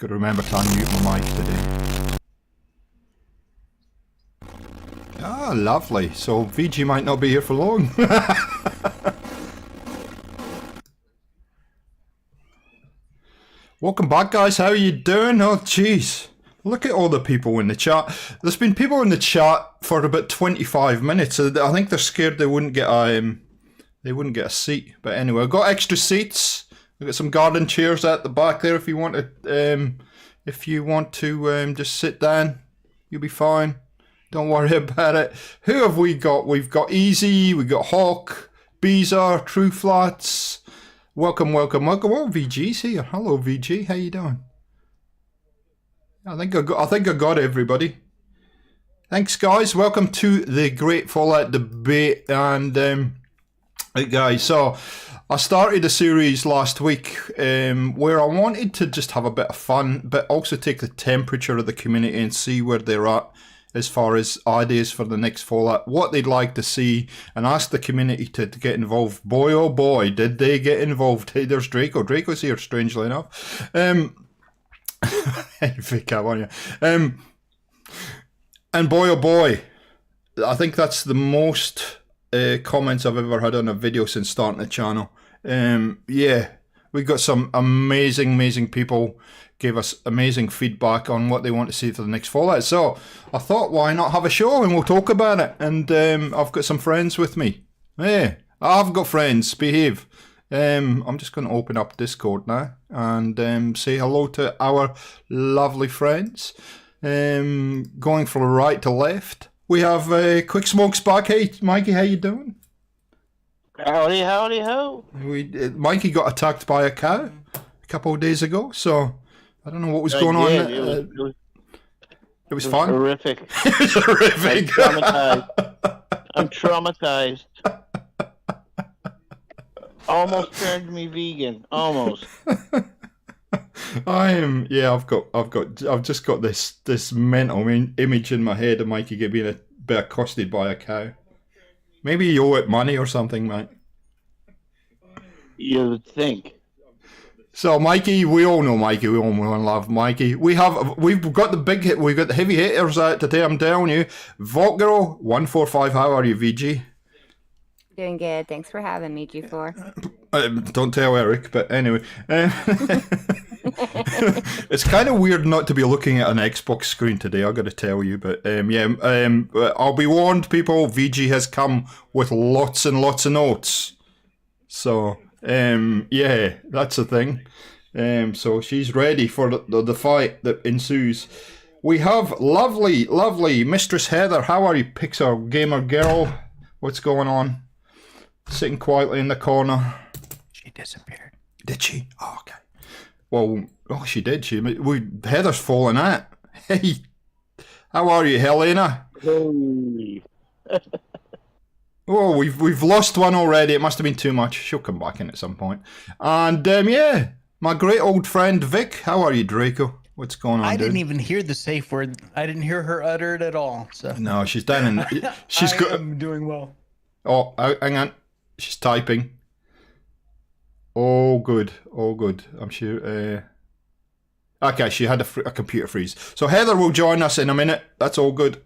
Got to remember to unmute my mic today. Ah, lovely. So VG might not be here for long. Welcome back, guys. How are you doing? Oh, jeez. Look at all the people in the chat. There's been people in the chat for about 25 minutes. I think they're scared they wouldn't get a seat. But anyway, I've got extra seats. We've got some garden chairs at the back there. If you want to, just sit down, you'll be fine. Don't worry about it. Who have we got? We've got Easy. We've got Hawk, Beezer, True Flats. Welcome. Oh, VG's here. Hello, VG. How you doing? I think I got everybody. Thanks, guys. Welcome to the Great Fallout debate. And hey, guys, so I started a series last week where I wanted to just have a bit of fun, but also take the temperature of the community and see where they're at as far as ideas for the next Fallout, what they'd like to see, and ask the community to get involved. Boy, oh boy, did they get involved. Hey, there's Draco. Draco's here, strangely enough. Hey, Vic, how are you? And boy, oh boy, I think that's the most comments I've ever had on a video since starting the channel. Yeah, we got some amazing people gave us amazing feedback on what they want to see for the next Fallout. So I thought, why not have a show and we'll talk about it. And I've got some friends with me. Hey, I've got friends. Behave. I'm just going to open up Discord now and say hello to our lovely friends. Going from right to left, we have Quick Smokes back. Hey, Mikey, how you doing? Howdy, ho. Mikey got attacked by a cow a couple of days ago, so I don't know what was going on. It was fun. Horrific. It was horrific. I'm traumatized. Almost turned me vegan. Almost. I am. Yeah, I've just got this mental image in my head of Mikey being a bit accosted by a cow. Maybe you owe it money or something, mate. You would think. So Mikey, we all know Mikey. We all love Mikey. We've got the big hit. We've got the heavy hitters out today. I'm telling you, Volkgirl 145. How are you, VG? Doing good. Thanks for having me, G4. Don't tell Eric, but anyway. It's kind of weird not to be looking at an Xbox screen today, I got to tell you. But I'll be warned, people. VG has come with lots and lots of notes. So, yeah, that's the thing. So she's ready for the fight that ensues. We have lovely Mistress Heather. How are you, Pixar Gamer Girl? What's going on? Sitting quietly in the corner. She disappeared. Did she? Oh, okay. Well, she did. Heather's falling out. Hey, how are you, Helena? Hey. Oh, we've lost one already. It must have been too much. She'll come back in at some point. And yeah, my great old friend Vic. How are you, Draco? What's going on? I didn't even hear the safe word. I didn't hear her utter it at all. So no, she's down in. I'm doing well. Oh, hang on. She's typing. Oh, good. I'm sure. Okay, she had a computer freeze. So Heather will join us in a minute. That's all good.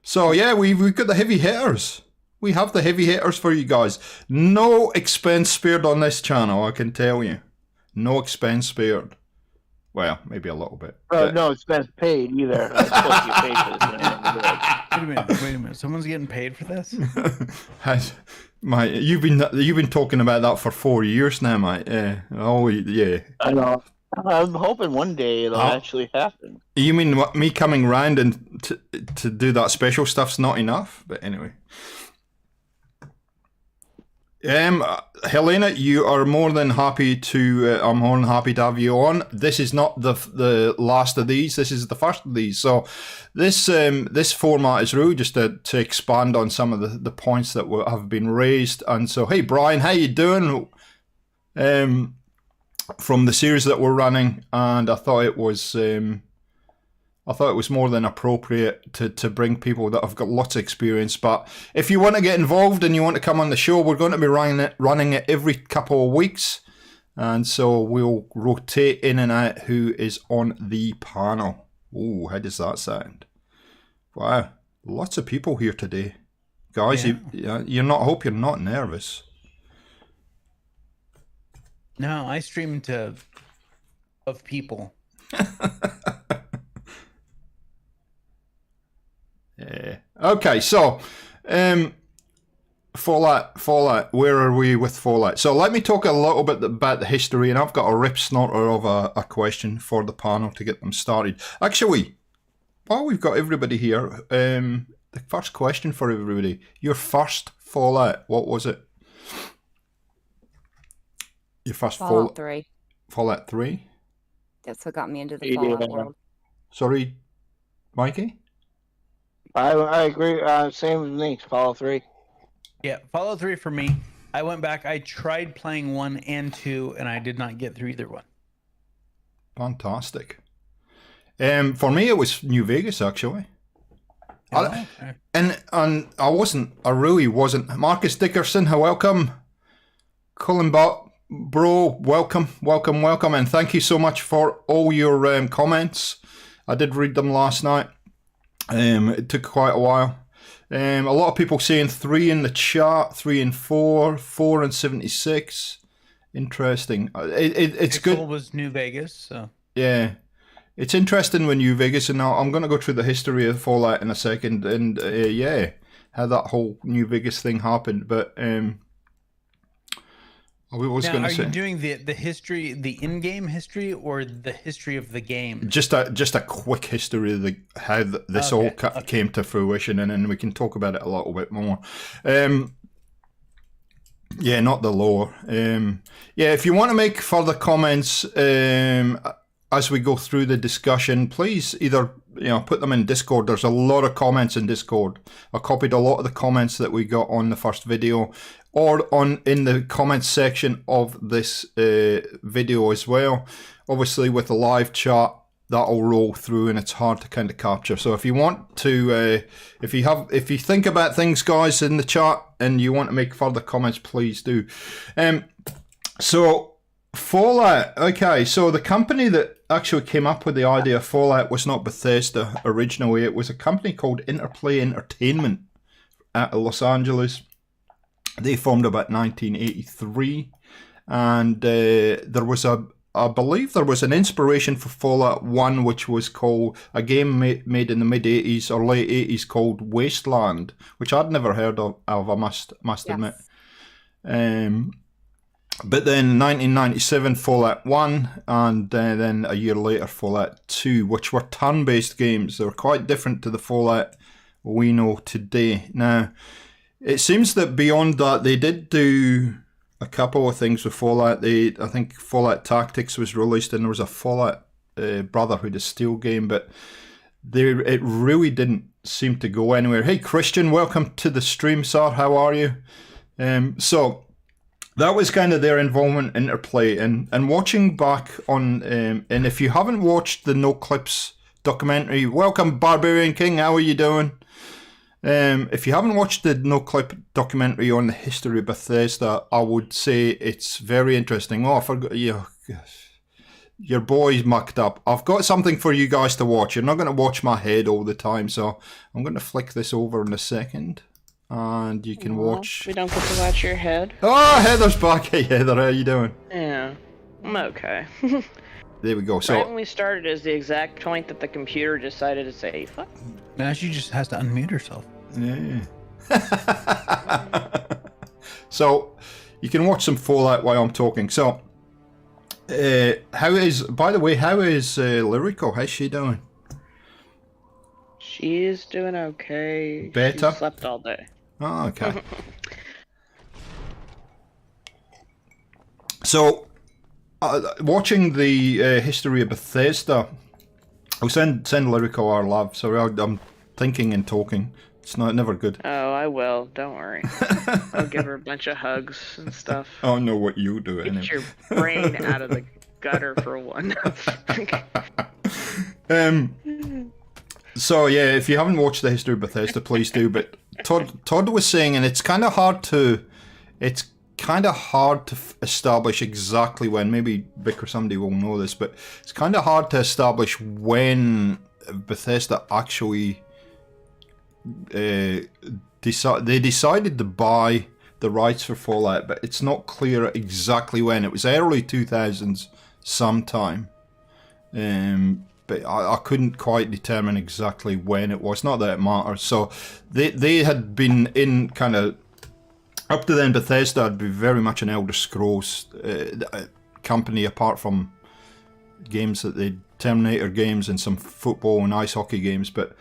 So yeah, we've got the heavy hitters. We have the heavy hitters for you guys. No expense spared on this channel, I can tell you. No expense spared. Well, maybe a little bit. No expense paid either. I'm supposed to get paid for this. Wait a minute. Someone's getting paid for this? Mate, you've been talking about that for 4 years now, mate. Yeah. Oh, yeah. I know. I'm hoping one day it'll actually happen. You mean me coming round and to do that special stuff's not enough? But anyway. Helena, you are more than happy to. I'm more than happy to have you on. This is not the last of these. This is the first of these. So, this format is really just to expand on some of the points that have been raised. And so, hey Brian, how you doing? From the series that we're running, and I thought it was more than appropriate to bring people that have got lots of experience. But if you want to get involved and you want to come on the show, we're going to be running it every couple of weeks. And so we'll rotate in and out who is on the panel. Oh, how does that sound? Wow, lots of people here today. Guys, Yeah. you're not. I hope you're not nervous. No, I stream to of people. Yeah. Okay, so Fallout. Where are we with Fallout? So let me talk a little bit about the history, and I've got a rip snorter of a question for the panel to get them started. Actually, while we've got everybody here, the first question for everybody: your first Fallout, what was it? Your first Fallout 3. Fallout 3? That's what got me into the Yeah. Fallout world. Sorry, Mikey? I agree. Same with me. Fallout 3. Yeah, Fallout 3 for me. I went back. I tried playing 1 and 2, and I did not get through either one. Fantastic. For me, it was New Vegas, actually. Okay. And I really wasn't. Marcus Dickerson, welcome. Colin Bro, welcome, and thank you so much for all your comments. I did read them last night. It took quite a while. A lot of people saying 3 in the chat, 3 and 4, 4 and 76. Interesting. It's Pixel good. was New Vegas, so Yeah. It's interesting when New Vegas, and I'm going to go through the history of Fallout in a second, and how that whole New Vegas thing happened. But I was now, going to are say, you doing the history, the in-game history, or the history of the game? just a quick history of how this all came to fruition, and then we can talk about it a little bit more. Yeah, not the lore. If you want to make further comments as we go through the discussion, please either put them in Discord. There's a lot of comments in Discord. I copied a lot of the comments that we got on the first video, or in the comments section of this video as well. Obviously, with the live chat, that'll roll through, and it's hard to kind of capture. So if you want to, if you think about things, guys, in the chat, and you want to make further comments, please do. So Fallout. Okay, so the company that actually came up with the idea of Fallout was not Bethesda originally. It was a company called Interplay Entertainment out of Los Angeles. They formed about 1983, and I believe there was an inspiration for Fallout 1, which was called a game made in the mid-80s or late 80s called Wasteland, which I'd never heard of, I must admit. But then in 1997, Fallout 1, and then a year later, Fallout 2, which were turn-based games. They were quite different to the Fallout we know today. Now, it seems that beyond that, they did do a couple of things with Fallout. I think Fallout Tactics was released, and there was a Fallout Brotherhood of Steel game, but it really didn't seem to go anywhere. Hey, Christian, welcome to the stream, sir. How are you? So that was kind of their involvement in Interplay, and watching back on, and if you haven't watched the No Clips documentary, welcome, Barbarian King. How are you doing? If you haven't watched the No Clip documentary on the history of Bethesda, I would say it's very interesting. Oh, I forgot your boy's mucked up. I've got something for you guys to watch. You're not going to watch my head all the time, so I'm going to flick this over in a second, and you can watch. We don't get to watch your head. Oh, Heather's back. Hey, Heather, how you doing? Yeah, I'm okay. There we go. So Right when we started is the exact point that the computer decided to say, fuck. Now she just has to unmute herself. yeah. So you can watch some Fallout while I'm talking. So how is Lyrical? How's she doing? She's doing okay. Better? She slept all day. Oh, okay. So watching the history of Bethesda, I'll send Lyrical our love. Sorry, I'm thinking and talking. It's never good. Oh, I will. Don't worry. I'll give her a bunch of hugs and stuff. I don't know what you do. Get Anyway. your brain out of the gutter for one. So yeah, if you haven't watched the history of Bethesda, please do. But Todd was saying, and it's kind of hard to establish exactly when. Maybe Vic or somebody will know this, but it's kind of hard to establish when Bethesda actually decided to buy the rights for Fallout, but it's not clear exactly when. It was early 2000s sometime, but I couldn't quite determine exactly when it was. Not that it matters. So they had been in kind of, up to then Bethesda had been very much an Elder Scrolls company, apart from games that they Terminator games and some football and ice hockey games, but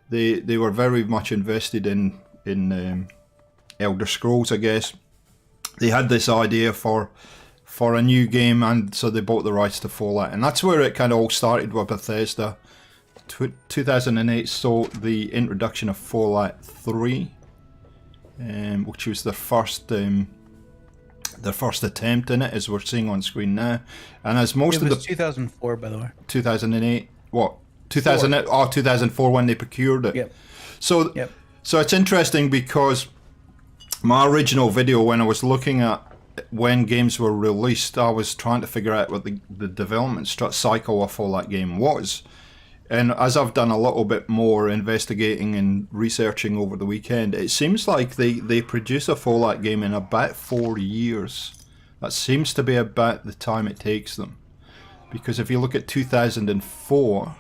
they were very much invested in Elder Scrolls, I guess. They had this idea for a new game, and so they bought the rights to Fallout, and that's where it kind of all started with Bethesda. 2008 saw the introduction of Fallout 3, which was their first attempt in it, as we're seeing on screen now. And as most it was 2004, by the way. 2008. What? 2008? Oh, 2004 when they procured it. Yep. So it's interesting because my original video, when I was looking at when games were released, I was trying to figure out what the development cycle of Fallout game was. And as I've done a little bit more investigating and researching over the weekend, it seems like they produce a Fallout game in about 4 years. That seems to be about the time it takes them. Because if you look at 2004,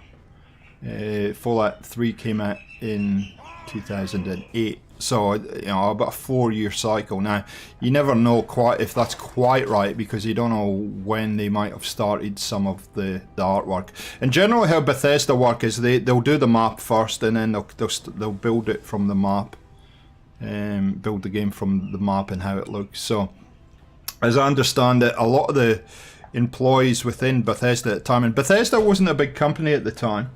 Fallout 3 came out in 2008. So, about a 4-year cycle. Now, you never know quite if that's quite right, because you don't know when they might have started some of the artwork. And generally how Bethesda work is they'll do the map first, and then they'll build it from the map. Build the game from the map and how it looks. So, as I understand it, a lot of the employees within Bethesda at the time, and Bethesda wasn't a big company at the time.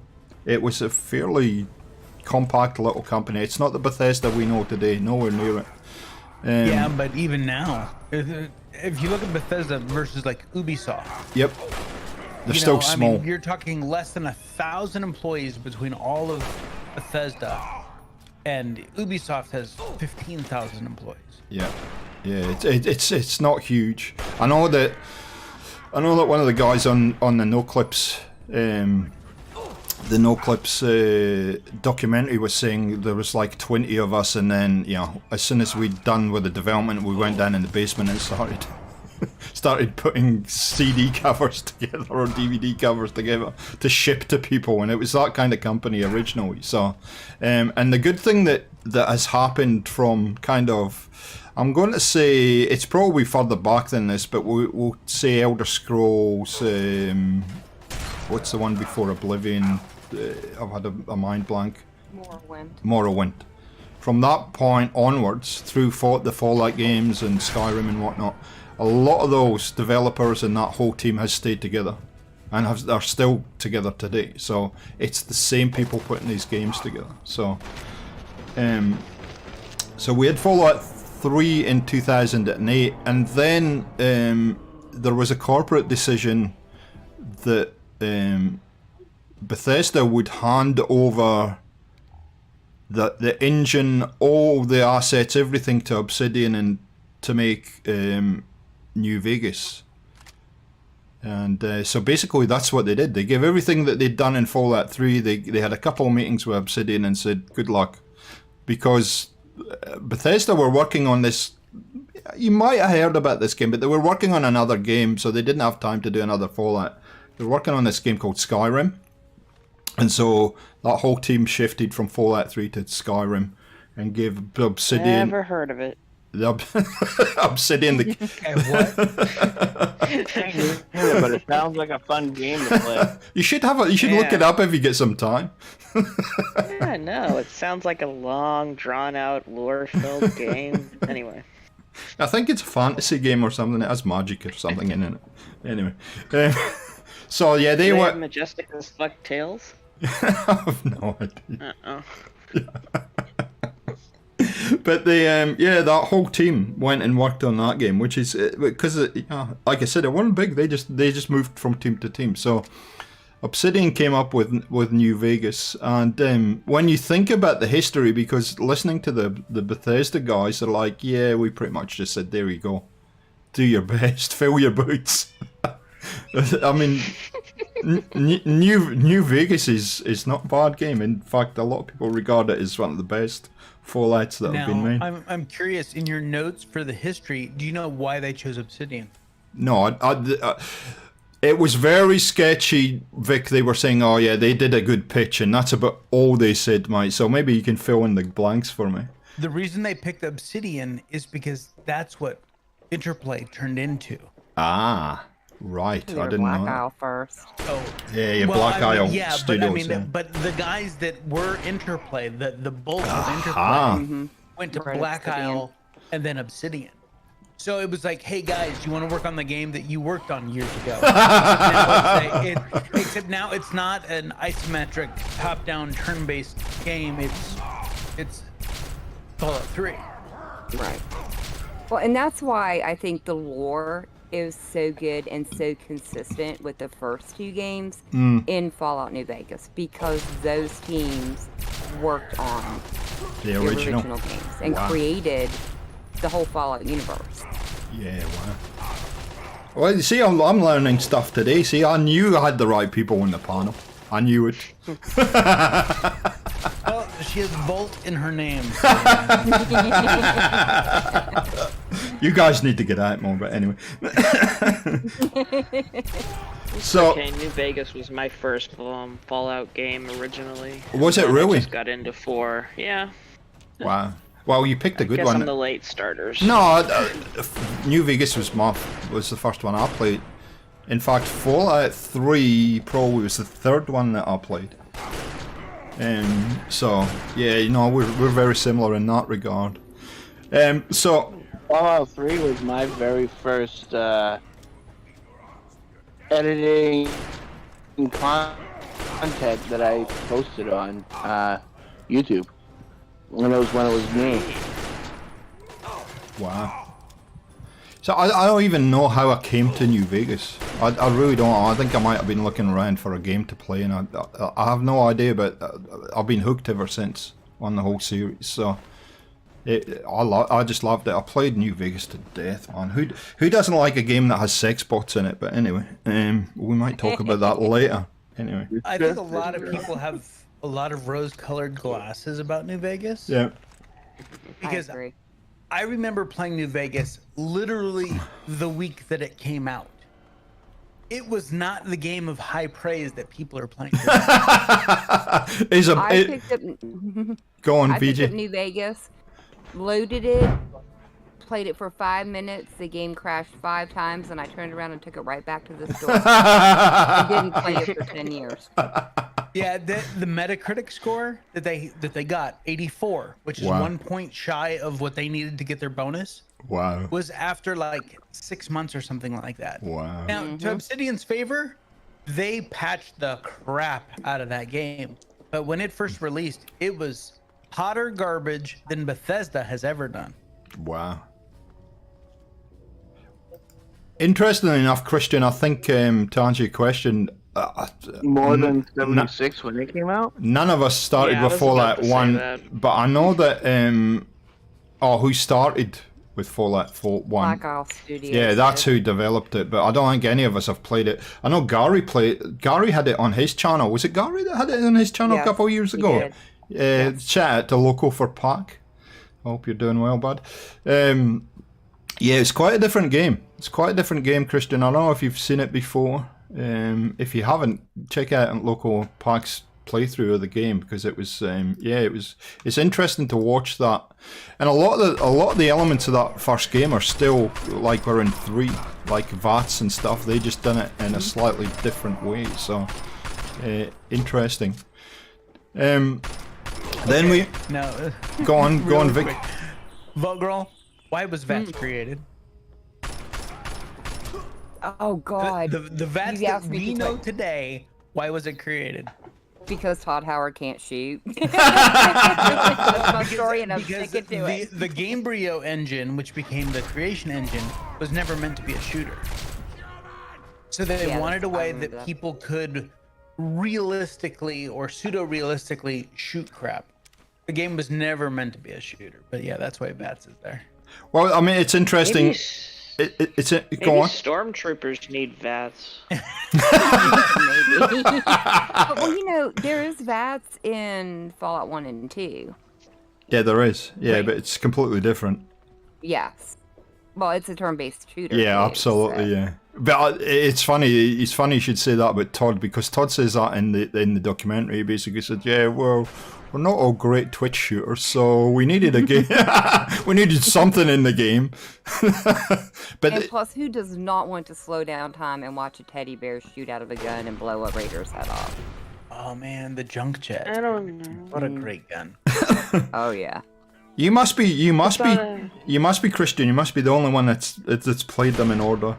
It was a fairly compact little company. It's not the Bethesda we know today, nowhere near it. Yeah, but even now, if you look at Bethesda versus like Ubisoft, yep, they're still small. I mean, you're talking less than 1,000 employees between all of Bethesda, and Ubisoft has 15,000 employees. Yeah, it's not huge. I know that one of the guys on the No Clips. The No Clips documentary was saying there was like 20 of us, and then as soon as we'd done with the development, we went down in the basement and started putting CD covers together or DVD covers together to ship to people, and it was that kind of company originally. So, and the good thing that has happened from kind of, I'm going to say it's probably further back than this, but we'll say Elder Scrolls. What's the one before Oblivion? I've had a mind blank. Morrowind. From that point onwards, through the Fallout games and Skyrim and whatnot, a lot of those developers and that whole team has stayed together, and are still together today. So it's the same people putting these games together. So, so we had Fallout 3 in 2008, and then there was a corporate decision that Bethesda would hand over the engine, all the assets, everything to Obsidian, and to make New Vegas. And so basically that's what they did. They gave everything that they'd done in Fallout 3. They had a couple of meetings with Obsidian and said good luck, because Bethesda were working on this. You might have heard about this game, but they were working on another game, so they didn't have time to do another Fallout. They were working on this game called Skyrim, and so that whole team shifted from Fallout 3 to Skyrim and gave Obsidian. Never heard of it. Obsidian. What? But it sounds like a fun game to play. You should have You should look it up if you get some time. Yeah, no, it sounds like a long, drawn-out, lore-filled game. Anyway. I think it's a fantasy game or something. It has magic or something in it. Anyway. So yeah, they were have majestic as fuck tails. I have no idea. Uh-oh. But they, that whole team went and worked on that game, which is because, like I said, it wasn't big. They just moved from team to team. So Obsidian came up with New Vegas, and when you think about the history, because listening to the Bethesda guys are like, yeah, we pretty much just said there we go, do your best, fill your boots. I mean, New Vegas is not a bad game. In fact, a lot of people regard it as one of the best Fallouts that have been made. I'm curious, in your notes for the history, do you know why they chose Obsidian? No, it was very sketchy, Vic. They were saying, oh yeah, they did a good pitch, and that's about all they said, mate. So maybe you can fill in the blanks for me. The reason they picked Obsidian is because that's what Interplay turned into. Ah, right. I didn't Black know. Isle first. Oh, Yeah, Black Isle Studios. But the guys that were Interplay, the bulk of Interplay, Ah. went to Right, Black Obsidian. Isle and then Obsidian. So it was like, hey guys, you want to work on the game that you worked on years ago? Except now it's not an isometric top-down turn-based game. It's Fallout 3. Right. Well, and that's why I think the lore is so good and so consistent with the first two games in Fallout New Vegas, because those teams worked on The the original. games and Wow. created the whole Fallout universe. Yeah, wow. Well, you see, I'm learning stuff today. See, I knew I had the right people on the panel. I knew it. Well, she has Bolt in her name. You guys need to get out more, but anyway. So, Okay, New Vegas was my first Fallout game originally. Was it And then I really? just got into 4. Yeah. wow. Well, you picked a good Guess one. I'm the late starters. No, New Vegas was the first one I played. In fact, Fallout 3 probably was the third one that I played. So yeah, you know, we're very similar in that regard. So Fallout 3 was my very first editing content that I posted on YouTube. And it was when it was new. wow. So I don't even know how I came to New Vegas. I really don't. I think I might have been looking around for a game to play, and I have no idea. But I've been hooked ever since on the whole series. So I just loved it. I played New Vegas to death, man. Who doesn't like a game that has sex bots in it? But anyway, we might talk about that later. Anyway. I think a lot of people have a lot of rose-colored glasses about New Vegas. Yeah. Because I agree. I remember playing New Vegas literally the week that it came out. It was not the game of high praise that people are playing. I picked up. Go on, I picked up VJ. New Vegas, loaded it, played it for 5 minutes. The game crashed 5 times, and I turned around and took it right back to the store. I didn't play it for 10 years. Yeah, the Metacritic score that they got, 84, which is Wow. 1 point shy of what they needed to get their bonus, Wow. was after like 6 months or something like that. Wow. Now, to Obsidian's favor, they patched the crap out of that game. But when it first released, it was hotter garbage than Bethesda has ever done. Wow. Interestingly enough, Christian, I think to answer your question, More than 76 when it came out? none of us started Yeah, I with was Fallout about to say 1, that. but I know that who started with Fallout 1? Black Isle Studios. Yeah, that's who developed it, but I don't think any of us have played it. I know Gary had it on his channel. Was it Gary that had it on his channel a Yes, couple of years he ago? did. Chat out to Loco for Pack. I hope you're doing well, bud. Yeah, it's quite a different game. It's quite a different game, Christian. I don't know if you've seen it before. If you haven't, check out Loco Pack's playthrough of the game, because it was it's interesting to watch that. And a lot of the elements of that first game are still like we're in 3, like VATS and stuff. They just done it in a slightly different way. So interesting. Then we No, go on, really Vic. quick. Vogrel, why was VATS created? Oh God. The VATS You that asked me we to know play- today, why was it created? Because Todd Howard can't shoot. That's my story, and I'm Because sticking to it. the Gamebryo engine, which became the creation engine, was never meant to be a shooter. So they Yeah, wanted a I way remember that that. people could realistically or pseudo-realistically shoot crap. The game was never meant to be a shooter, but yeah, that's why VATS is there. Well, I mean, it's interesting. Maybe Maybe go on. stormtroopers need VATS. Maybe. Well, there is VATS in Fallout 1 and 2. Yeah, there is. Yeah, Right. but it's completely different. Yes. Well, it's a turn-based shooter. Yeah, too, absolutely. so- Yeah, but it's funny. It's funny you should say that about Todd, because Todd says that in the documentary. He basically said, "Yeah, well, we're not all great Twitch shooters, so we needed a game. We needed something in the game." But And plus, who does not want to slow down time and watch a teddy bear shoot out of a gun and blow a Raider's head off? Oh man, the junk jet. I don't know. What a great gun. Oh yeah. you must be on Christian. You must be the only one that's played them in order.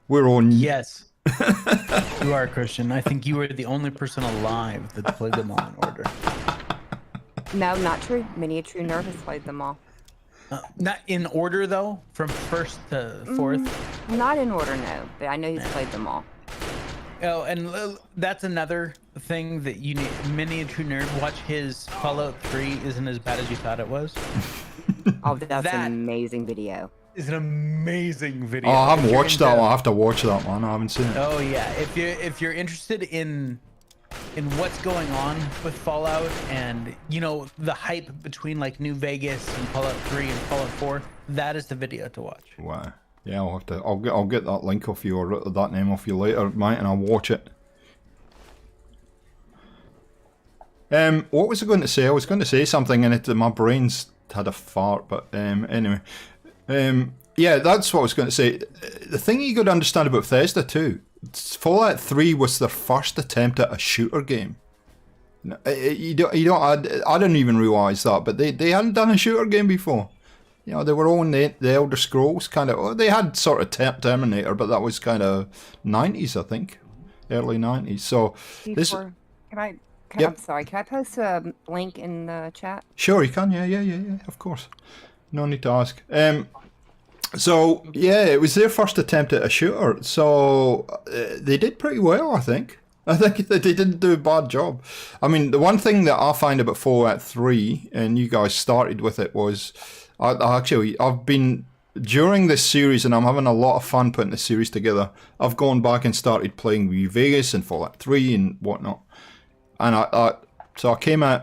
We're on. Yes. You are Christian. I think you are the only person alive that played them all in order. No, not true. Many a true nerd has played them all. Not in order though, from first to fourth. Not in order, no. But I know he's played them all. Oh, and that's another thing that you need. Many a true nerd, watch his Fallout 3 isn't as bad as you thought it was. Oh, that's That- an amazing video. It's an amazing video. Oh, I If haven't you're watched that into- one. I have to watch that one. I haven't seen it. Oh yeah, if you're interested in what's going on with Fallout and the hype between like New Vegas and Fallout 3 and Fallout 4, that is the video to watch. Wow. Yeah, I'll have to. I'll get that link off you, or that name off you later, mate, and I'll watch it. What was I going to say? I was going to say something, and my brain's had a fart. But anyway, yeah, that's what I was going to say. The thing you got to understand about Bethesda too, Fallout 3 was their first attempt at a shooter game. You don't. I didn't even realise that, but they hadn't done a shooter game before. They were on the Elder Scrolls kind of. They had sort of Terminator, but that was kind of 90s, I think, early 90s. So this. Can I? Yep. I'm sorry. Can I post a link in the chat? Sure, you can. Yeah. Of course. No need to ask. So yeah, it was their first attempt at a shooter. So they did pretty well, I think. I think that they didn't do a bad job. I mean, the one thing that I find about Fallout 3, and you guys started with it, was I've been during this series, and I'm having a lot of fun putting this series together. I've gone back and started playing New Vegas and Fallout 3 and whatnot. And so I came out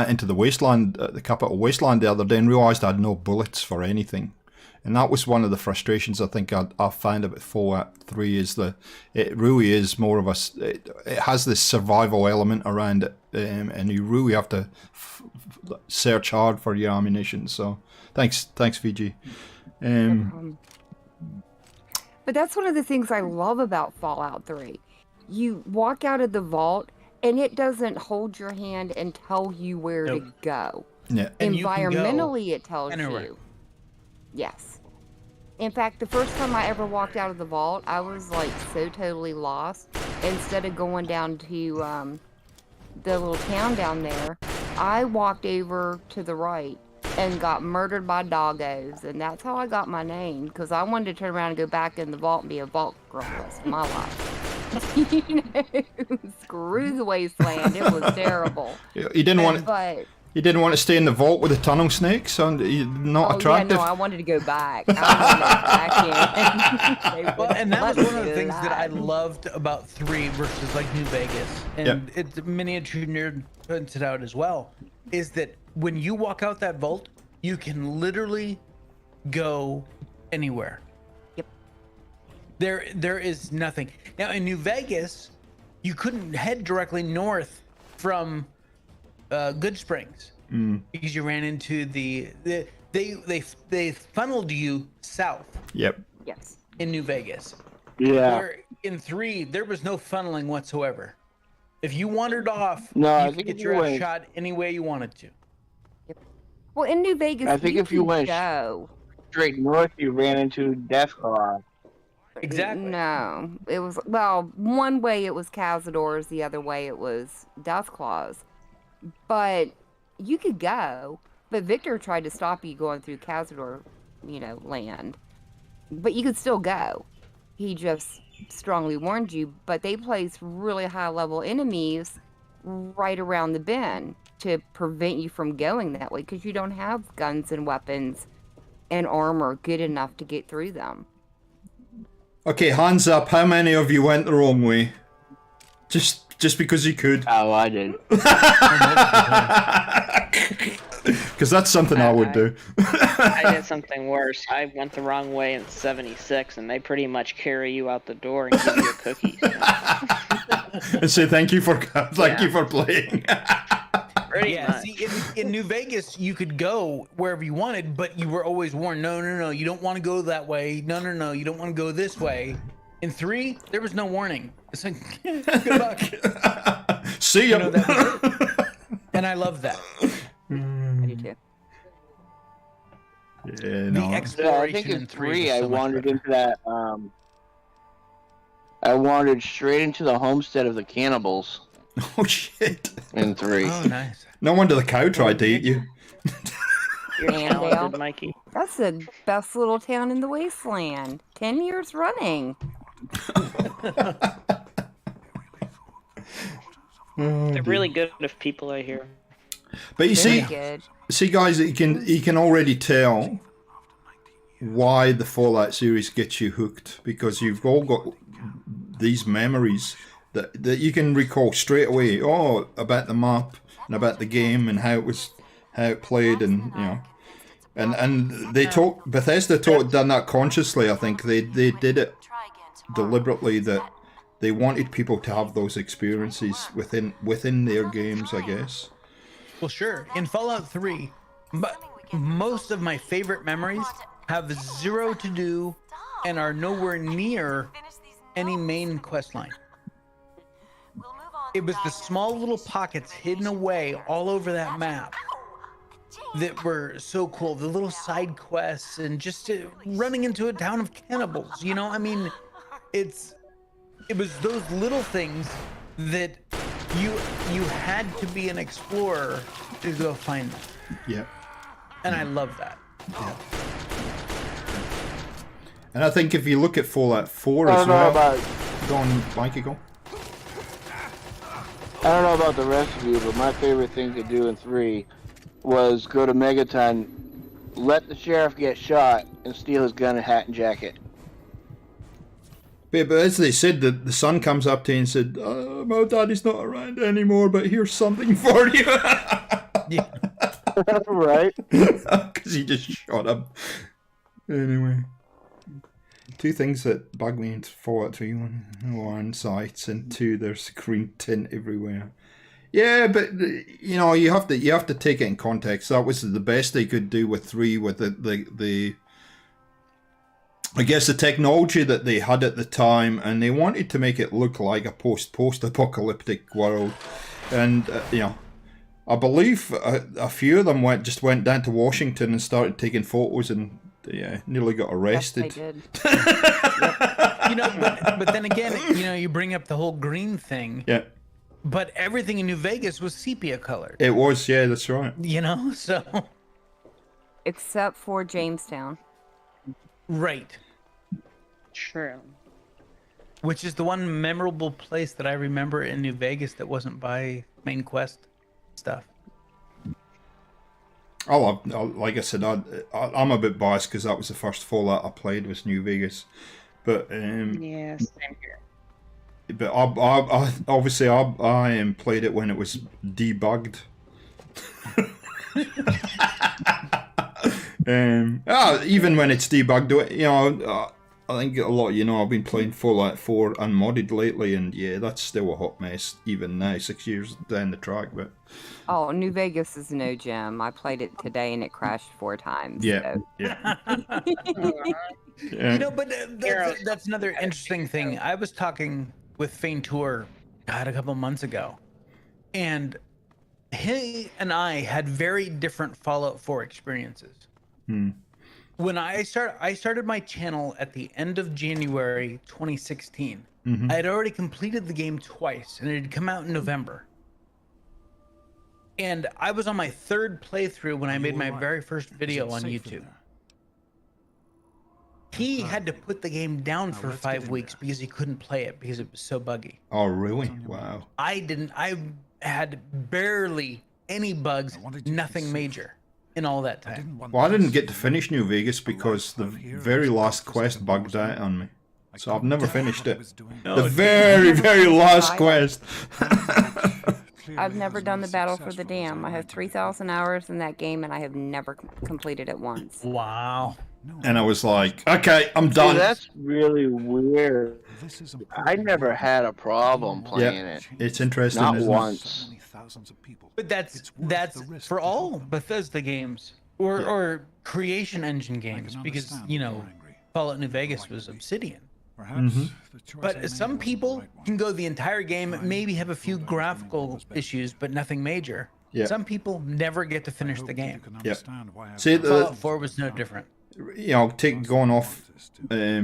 into the wasteland, the capital wasteland the other day, and realised I had no bullets for anything. And that was one of the frustrations I think I found about Fallout 3 is that it really is more of it has this survival element around it, and you really have to search hard for your ammunition. So thanks VG. But that's one of the things I love about Fallout 3. You walk out of the vault, and it doesn't hold your hand and tell you where to go. Yeah. And you can go Environmentally, it tells anywhere. you. Yes. In fact, the first time I ever walked out of the vault, I was like so totally lost. Instead of going down to the little town down there, I walked over to the right and got murdered by doggos, and that's how I got my name, because I wanted to turn around and go back in the vault and be a vault girl the rest of my life. Screw the wasteland. It was terrible. You didn't want But you didn't want to stay in the vault with the tunnel snakes, and you're not attractive. yeah, no, I wanted to go back. I wanted back in. Well, and that was one of the things that I loved about 3 versus like New Vegas, and it's Miniature Nerd points it out as well, is that when you walk out that vault, you can literally go anywhere. Yep. There is nothing. Now in New Vegas, you couldn't head directly north from Good Springs because you ran into they funneled you south Yep. Yes. in New Vegas. Yeah. Where in 3 there was no funneling whatsoever. If you wandered off, No, I you could think get if your you ass went- shot any way you wanted to. Well, in New Vegas, I think if you could went- go. Straight north, you ran into Death Claw. Exactly. No, it was one way it was Cazadors, the other way it was Deathclaws. But you could go. But Victor tried to stop you going through Cazador, land. But you could still go. He just strongly warned you. But they placed really high-level enemies right around the bend to prevent you from going that way, because you don't have guns and weapons and armor good enough to get through them. Okay, hands up. How many of you went the wrong way? Just because you could. Oh, I did. Because that's something I would do. I did something worse. I went the wrong way in 76, and they pretty much carry you out the door and give you a cookie. And say thank you for playing. Pretty much. See, in New Vegas, you could go wherever you wanted, but you were always warned, no, you don't want to go that way. No, you don't want to go this way. In 3, there was no warning. It's like, good luck. See ya. That was it. And I love that. I do too. Yeah, The no. I exploration think in in 3 3, was I so much wandered better. into that. I wandered straight into the homestead of the cannibals Oh shit. in 3. Oh, nice. No wonder the cow tried to eat you. You're Andale. talented, Mikey. That's the best little town in the wasteland. 10 years running. They're really good with people, I hear. But you Very see, good. guys, you can already tell why the Fallout series gets you hooked, because you've all got these memories that you can recall straight away. Oh, about the map and about the game and how it played, and and they Bethesda done that consciously. I think they did it deliberately, that they wanted people to have those experiences within their games, I guess. Well, sure. In Fallout 3, but most of my favorite memories have zero to do and are nowhere near any main quest line. It was the small little pockets hidden away all over that map that were so cool. The little side quests and just running into a town of cannibals. I mean, it was those little things that you had to be an explorer to go find them. Yeah. And I love that. Yeah. And I think if you look at Fallout 4 I as don't know well. about Go on, Mikey, go. I don't know about the rest of you, but my favorite thing to do in 3 was go to Megaton, let the sheriff get shot, and steal his gun and hat and jacket. But as they said, the son comes up to you and said, my daddy's not around anymore, but here's something for you. Yeah. Right? Because he just shot him. Anyway. 2 things that bug me in Fallout 3. One, sights, and 2, there's green tint everywhere. Yeah, but you have to take it in context. That was the best they could do with 3, with the I guess the technology that they had at the time, and they wanted to make it look like a post-apocalyptic world. And I believe a few of them went down to Washington and started taking photos, and nearly got arrested. Yes, they did. But then again, you bring up the whole green thing. Yeah. But everything in New Vegas was sepia colored. It was, yeah, that's right. So. Except for Jamestown. Right. True. Which is the one memorable place that I remember in New Vegas that wasn't by main quest stuff. Like I said, I'm a bit biased because that was the first Fallout I played, was New Vegas. But Yeah, same here. But I obviously I played it when it was debugged. Even when it's debugged, I think a lot of I've been playing Fallout 4 unmodded lately, and yeah, that's still a hot mess even now, 6 years down the track. But Oh, New Vegas is no gem. I played it today and it crashed 4 times. yeah, So. yeah. But that's another interesting thing. I was talking with Faintour, a couple months ago, and he and I had very different Fallout 4 experiences. When I started my channel at the end of January 2016. I had already completed the game twice, and it had come out in November. And I was on my 3rd playthrough when I made my very first video on YouTube. He had to put the game down for 5 weeks because he couldn't play it because it was so buggy. Oh, really? Wow. I had barely any bugs, nothing major. in all that time. Well, I didn't get to finish New Vegas because the very last quest bugged out on me. So I've never finished it. The very, very last quest. I've never done the Battle for the Dam. I have 3,000 hours in that game, and I have never completed it once. Wow. And I was like, okay, I'm See, done. that's really weird. I never had a problem playing it. It's interesting, Not isn't once. But that's for all Bethesda games or creation engine games, because Fallout New Vegas was Obsidian. But some people can go the entire game, maybe have a few graphical issues, but nothing major. Yeah. Some people never get to finish the game. Yeah. See, Fallout 4 was no different. Going off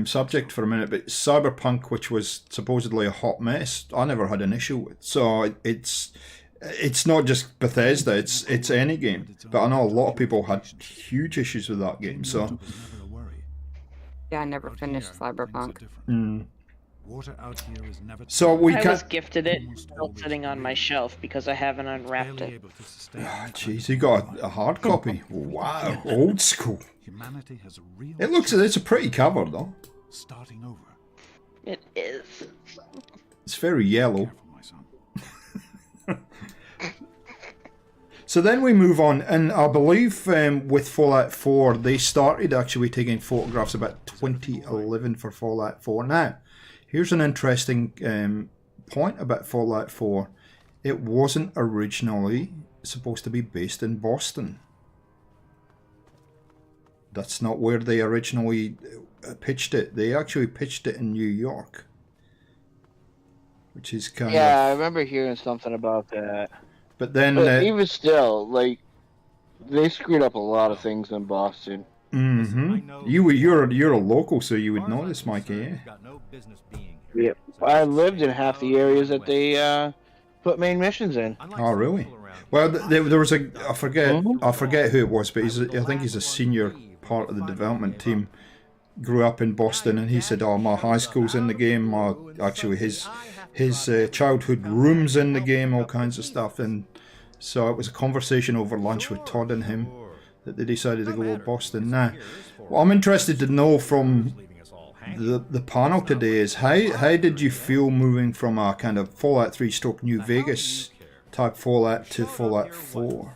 subject for a minute, but Cyberpunk, which was supposedly a hot mess, I never had an issue with. So it's not just Bethesda, it's any game. But I know a lot of people had huge issues with that game. So Yeah, I never finished Cyberpunk. So we I can. was gifted it, still sitting on my shelf because I haven't unwrapped it. Jeez, you got a hard copy. Wow, old school. It's a pretty cover though. It is. It's very yellow. So then we move on, and I believe with Fallout 4, they started actually taking photographs about 2011 for Fallout 4. Now, here's an interesting point about Fallout 4. It wasn't originally supposed to be based in Boston. That's not where they originally pitched it. They actually pitched it in New York, which is kind of... Yeah, I remember hearing something about that. But then... But even still, like, they screwed up a lot of things in Boston. Mm-hmm. You're a local, so you would know this, Mikey. Yeah. I lived in half the areas that they put main missions in. Oh, really? Well, there was I forget who it was, but I think he's a senior part of the development team. Grew up in Boston, and he said, "Oh, my high school's in the game. Actually, his childhood room's in the game, all kinds of stuff." And so it was a conversation over lunch with Todd and him that they decided to go with Boston. Now, what I'm interested to know from the panel today is how did you feel moving from a kind of Fallout 3 / New Vegas type Fallout to Fallout 4?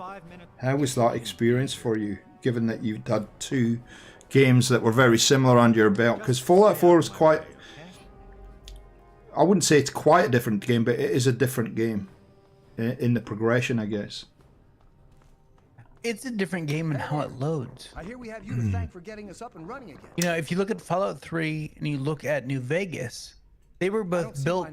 How was that experience for you, given that you've had two games that were very similar under your belt? Because Fallout 4 is quite... I wouldn't say it's quite a different game, but it is a different game in the progression, I guess. It's a different game in how it loads. I hear we have you to thank for getting us up and running again. If you look at Fallout 3 and you look at New Vegas, they were both built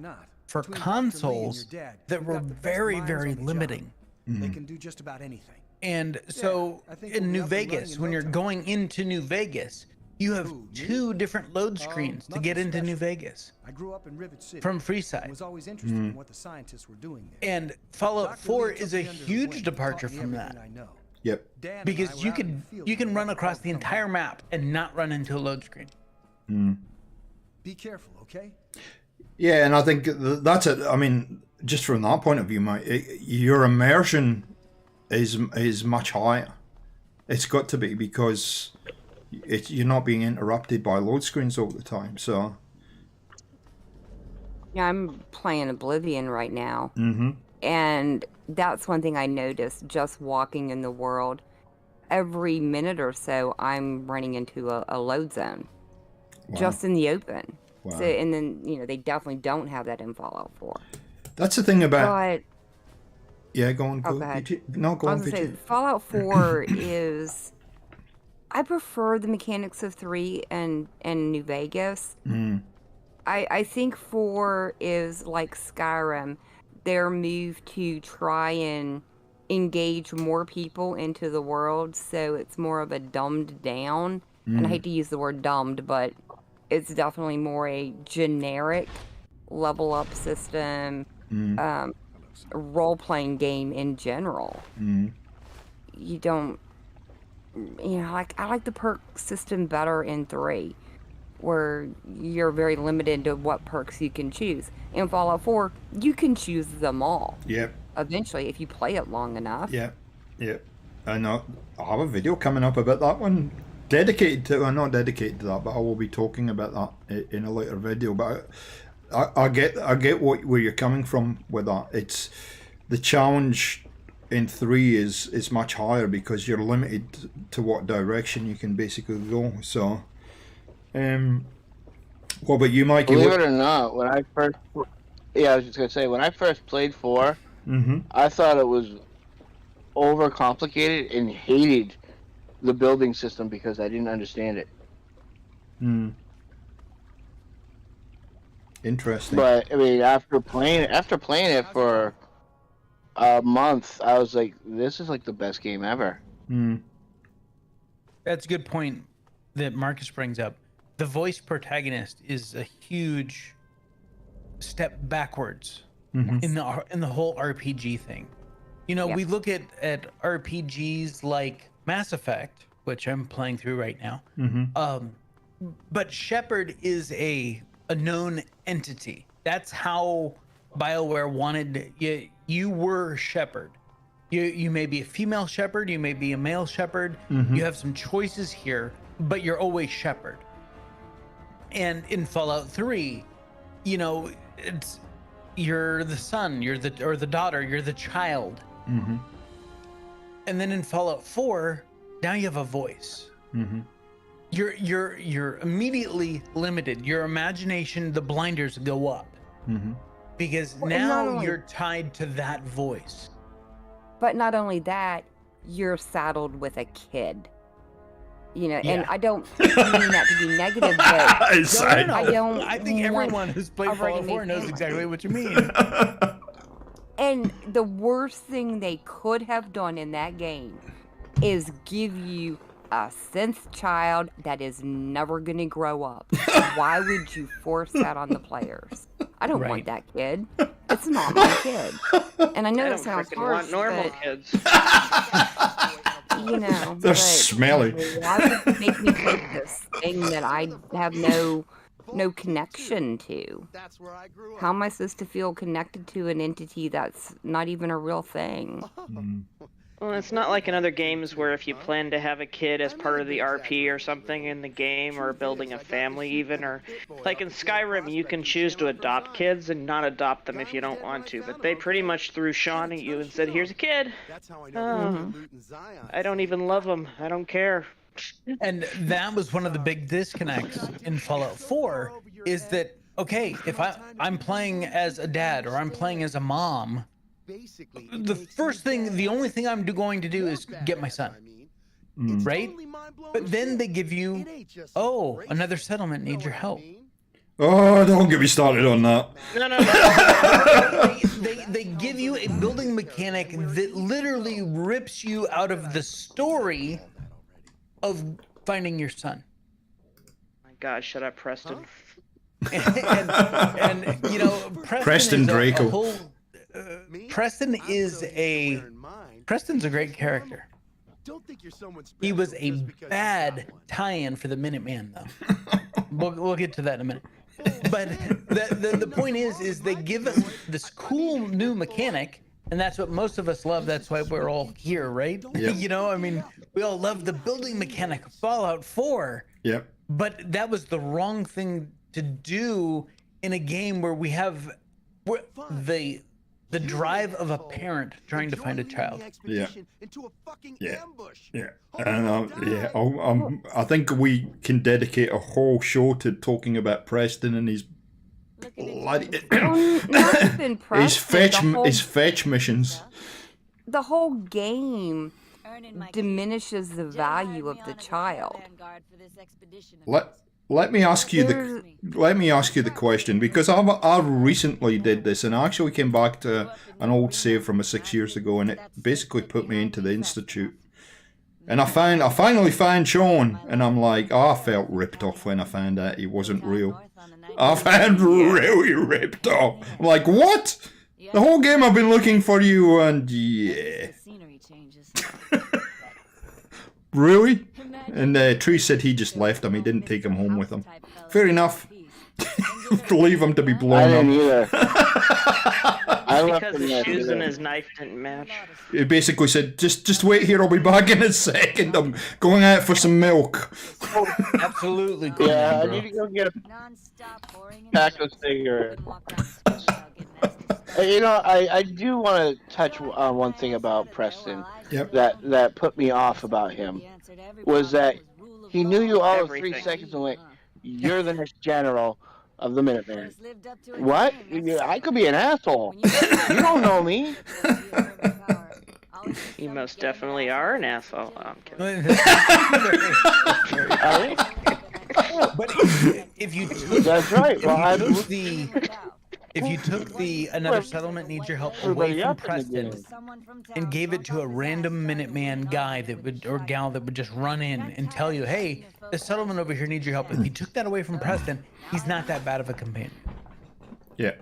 for consoles that were very, very limiting. They can do just about anything. And so in New Vegas, when you're going into New Vegas, you have two different load screens to get into New Vegas. I grew up in Rivet City. From Freeside. Was always interested in what the scientists were doing there. And Fallout 4 is a huge departure from that. Yep. Because you can run across the entire map and not run into a load screen. Be careful, okay? Yeah, and I think that's it. I mean, just from that point of view, mate, your immersion is much higher. It's got to be, because you're not being interrupted by load screens all the time. So Yeah, I'm playing Oblivion right now. Mm-hmm. And that's one thing I noticed just walking in the world. Every minute or so, I'm running into a load zone. Wow. Just in the open. Wow. So, and then, they definitely don't have that in Fallout 4. That's the thing about... But... Yeah, go on. Go ahead. No, go I on, was gonna say, PG. Fallout 4 is... I prefer the mechanics of 3 and New Vegas. I think 4 is like Skyrim. Their move to try and engage more people into the world, so it's more of a dumbed down, and I hate to use the word dumbed, but it's definitely more a generic level up system, role-playing game in general. You don't, I like the perk system better in 3, where you're very limited to what perks you can choose. In Fallout 4, you can choose them all. Yep. Eventually, if you play it long enough. Yep. Yep. And I have a video coming up about that one, dedicated to, well, not dedicated to that, but I will be talking about that in a later video. But I get where you're coming from with that. It's the challenge in 3 is much higher because you're limited to what direction you can basically go. So, what about you, Mikey? Believe it or not, when I first, I was just gonna say, when I first played 4, I thought it was overcomplicated and hated the building system because I didn't understand it. Interesting. But I mean, after playing it for a month, I was like, this is like the best game ever. That's a good point that Marcus brings up. The voice protagonist is a huge step backwards in the whole RPG thing. You know, we look at RPGs like Mass Effect, which I'm playing through right now. But Shepard is a known entity. That's how BioWare wanted you. You were Shepard. You may be a female Shepard, you may be a male Shepard. You have some choices here, but you're always Shepard. And in Fallout 3, you know, you're the son, you're the daughter, you're the child. And then in Fallout 4, now you have a voice. You're immediately limited. Your imagination, the blinders go up. Because now you're tied to that voice. But not only that, you're saddled with a kid. You know, and I don't mean that to be negative, but I think everyone who's played Fallout 4 knows exactly what you mean. And the worst thing they could have done in that game is give you a synth child that is never going to grow up. Why would you force that on the players? I don't want that kid. It's not my kid. And I know that sounds harsh, want normal but, kids. you know, They're smelly. Why would you make me play this thing that I have no connection to? How am I supposed to feel connected to an entity that's not even a real thing? Well, it's not like in other games where if you plan to have a kid as part of the RP or something in the game, or building a family even, or like in Skyrim, you can choose to adopt kids and not adopt them if you don't want to, but they pretty much threw Sean at you and said, here's a kid. I don't even love him. I don't care. And that was one of the big disconnects in Fallout 4, is that, okay, if I'm playing as a dad or I'm playing as a mom, the only thing I'm going to do is get my son, right? But then they give you, another settlement needs your help. Oh, don't get me started on that. No. They give you a building mechanic that literally rips you out of the story of finding your son. My God, shut up, Preston. and you know, Preston Draco. Preston's a great character. He was a bad tie-in for the Minuteman, though. We'll get to that in a minute. But the point is they give us this cool new mechanic, and that's what most of us love. That's why we're all here, right? Yep. You know, I mean, we all love the building mechanic of Fallout 4. Yep. But that was the wrong thing to do in a game where we have the drive of a parent trying to find a child. Yeah. And I think we can dedicate a whole show to talking about Preston and his his fetch missions. The whole game diminishes the value of the child. Let me ask you the question, because I recently did this, and I actually came back to an old save from 6 years ago, and it basically put me into the Institute. And I finally found Sean, and I'm like, I felt ripped off when I found out he wasn't real. I found really ripped off. I'm like, what? The whole game I've been looking for you, and yeah. Really? And Tree said he just left him. He didn't take him home with him. Fair enough. Leave him to be blown I didn't up. either. I I left Because him his shoes and yesterday. his knife didn't match. He basically said, just wait here, I'll be back in a second. I'm going out for some milk. Absolutely. Cool, Yeah, I bro. need to go get a pack of cigarettes. You know, I do want to touch on one thing about Preston Yep. that put me off about him was that he knew you all of 3 Everything. seconds and went, "You're the next general of the Minutemen." What? I could be an asshole. You don't know me. You most definitely are an asshole. Oh, I'm kidding. But if you took, That's right. Well, I if you took the another settlement needs your help away everybody from up in the Preston game. and gave it to a random Minuteman guy that would or gal that would just run in and tell you, hey, the settlement over here needs your help. If you took that away from Preston, he's not that bad of a companion. Yeah.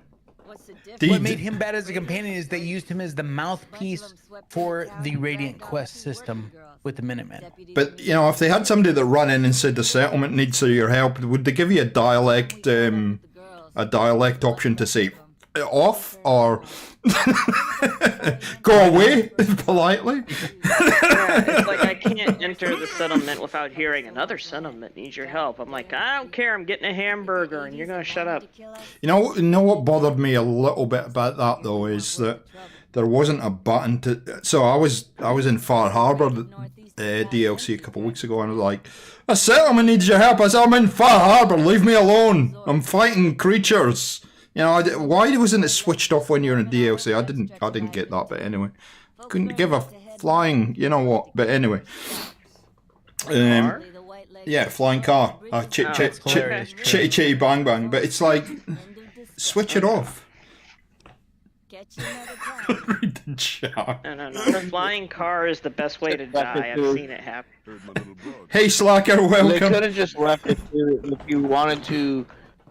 What made him bad as a companion is they used him as the mouthpiece for the Radiant Quest system with the Minutemen. But, you know, if they had somebody that run in and said the settlement needs your help, would they give you a dialect option to say off or go away politely? Yeah, it's like I can't enter the settlement without hearing another settlement needs your help. I'm like, I don't care. I'm getting a hamburger, and you're gonna shut up. You know what bothered me a little bit about that though is that there wasn't a button to. So I was in Far Harbor DLC a couple of weeks ago, and I was like, "A settlement needs your help." I said, "I'm in Far Harbor. Leave me alone. I'm fighting creatures." You know, why wasn't it switched off when you're in a DLC? I didn't get that, but anyway, couldn't give a flying. You know what? But anyway, yeah, flying car. Chitty chitty bang bang. But it's like, switch it off. Read the chat. No. The flying car is the best way to die. I've seen it happen. Hey Slacker, They welcome. could have just left it to, if you wanted to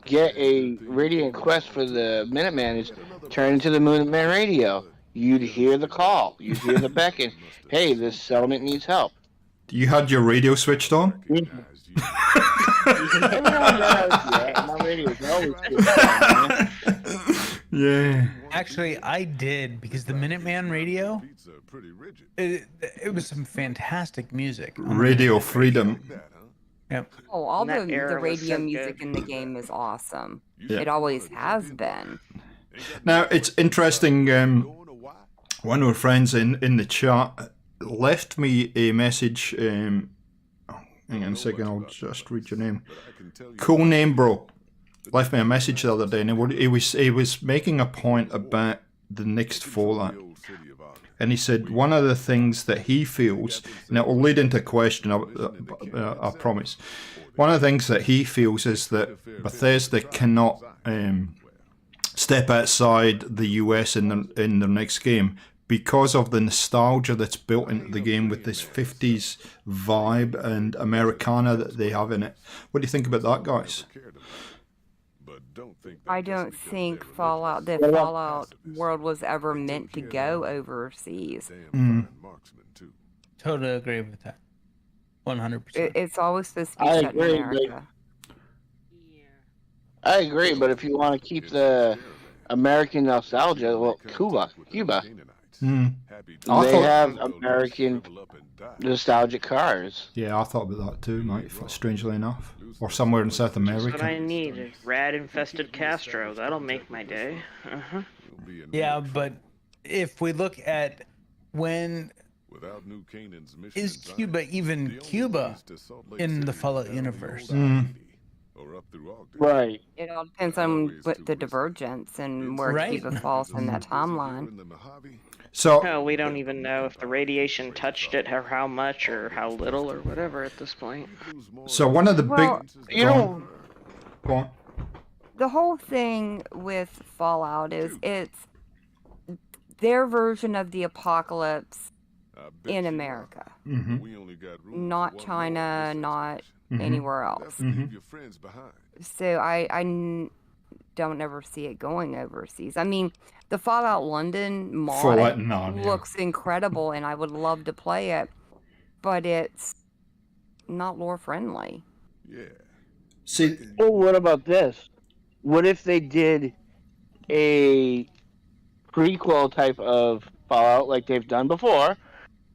get a Radiant Quest for the Minuteman, is turn into the Minuteman radio. You'd hear the call. You'd hear the beckon. Hey, this settlement needs help. You had your radio switched on? Everyone does. Yeah, my radio's always good. Man. Yeah. Actually, I did because the Minuteman radio, it was some fantastic music. Radio freedom. Yep. Oh, all And that the era was radio so music good. in the game is awesome. Yeah. It always has been. Now, it's interesting, one of our friends in the chat left me a message, hang on a second, I'll just read your name. Cool name, bro. Left me a message the other day, and he was making a point about the next Fallout. And he said one of the things that he feels, and it will lead into a question, I promise. One of the things that he feels is that Bethesda cannot step outside the US in their next game because of the nostalgia that's built into the game with this 50s vibe and Americana that they have in it. What do you think about that, guys? I don't think the Fallout world was ever meant to go overseas. Totally agree with that. 100%. It's always supposed to be I set in agree, America. I agree, but if you want to keep the American nostalgia, well, Cuba. They have American nostalgic cars. Yeah, I thought about that too, mate, strangely enough. Or somewhere in South That's what America. I need. A rat-infested Castro. That'll make my day. Uh-huh. Yeah, but if we look at when is Cuba even Cuba in the Fallout universe? Right. It all depends on what the divergence and where Right. Cuba falls in that timeline. So, Hell, we don't even know if the radiation touched it, or how much, or how little, or whatever at this point. so one of the Well, big... You know, Go on. The whole thing with Fallout is it's their version of the apocalypse in America. Not China, not anywhere else. So I don't ever see it going overseas. I mean, the Fallout London mod looks incredible, and I would love to play it, but it's not lore friendly. See, well, what about this? What if they did a prequel type of Fallout like they've done before,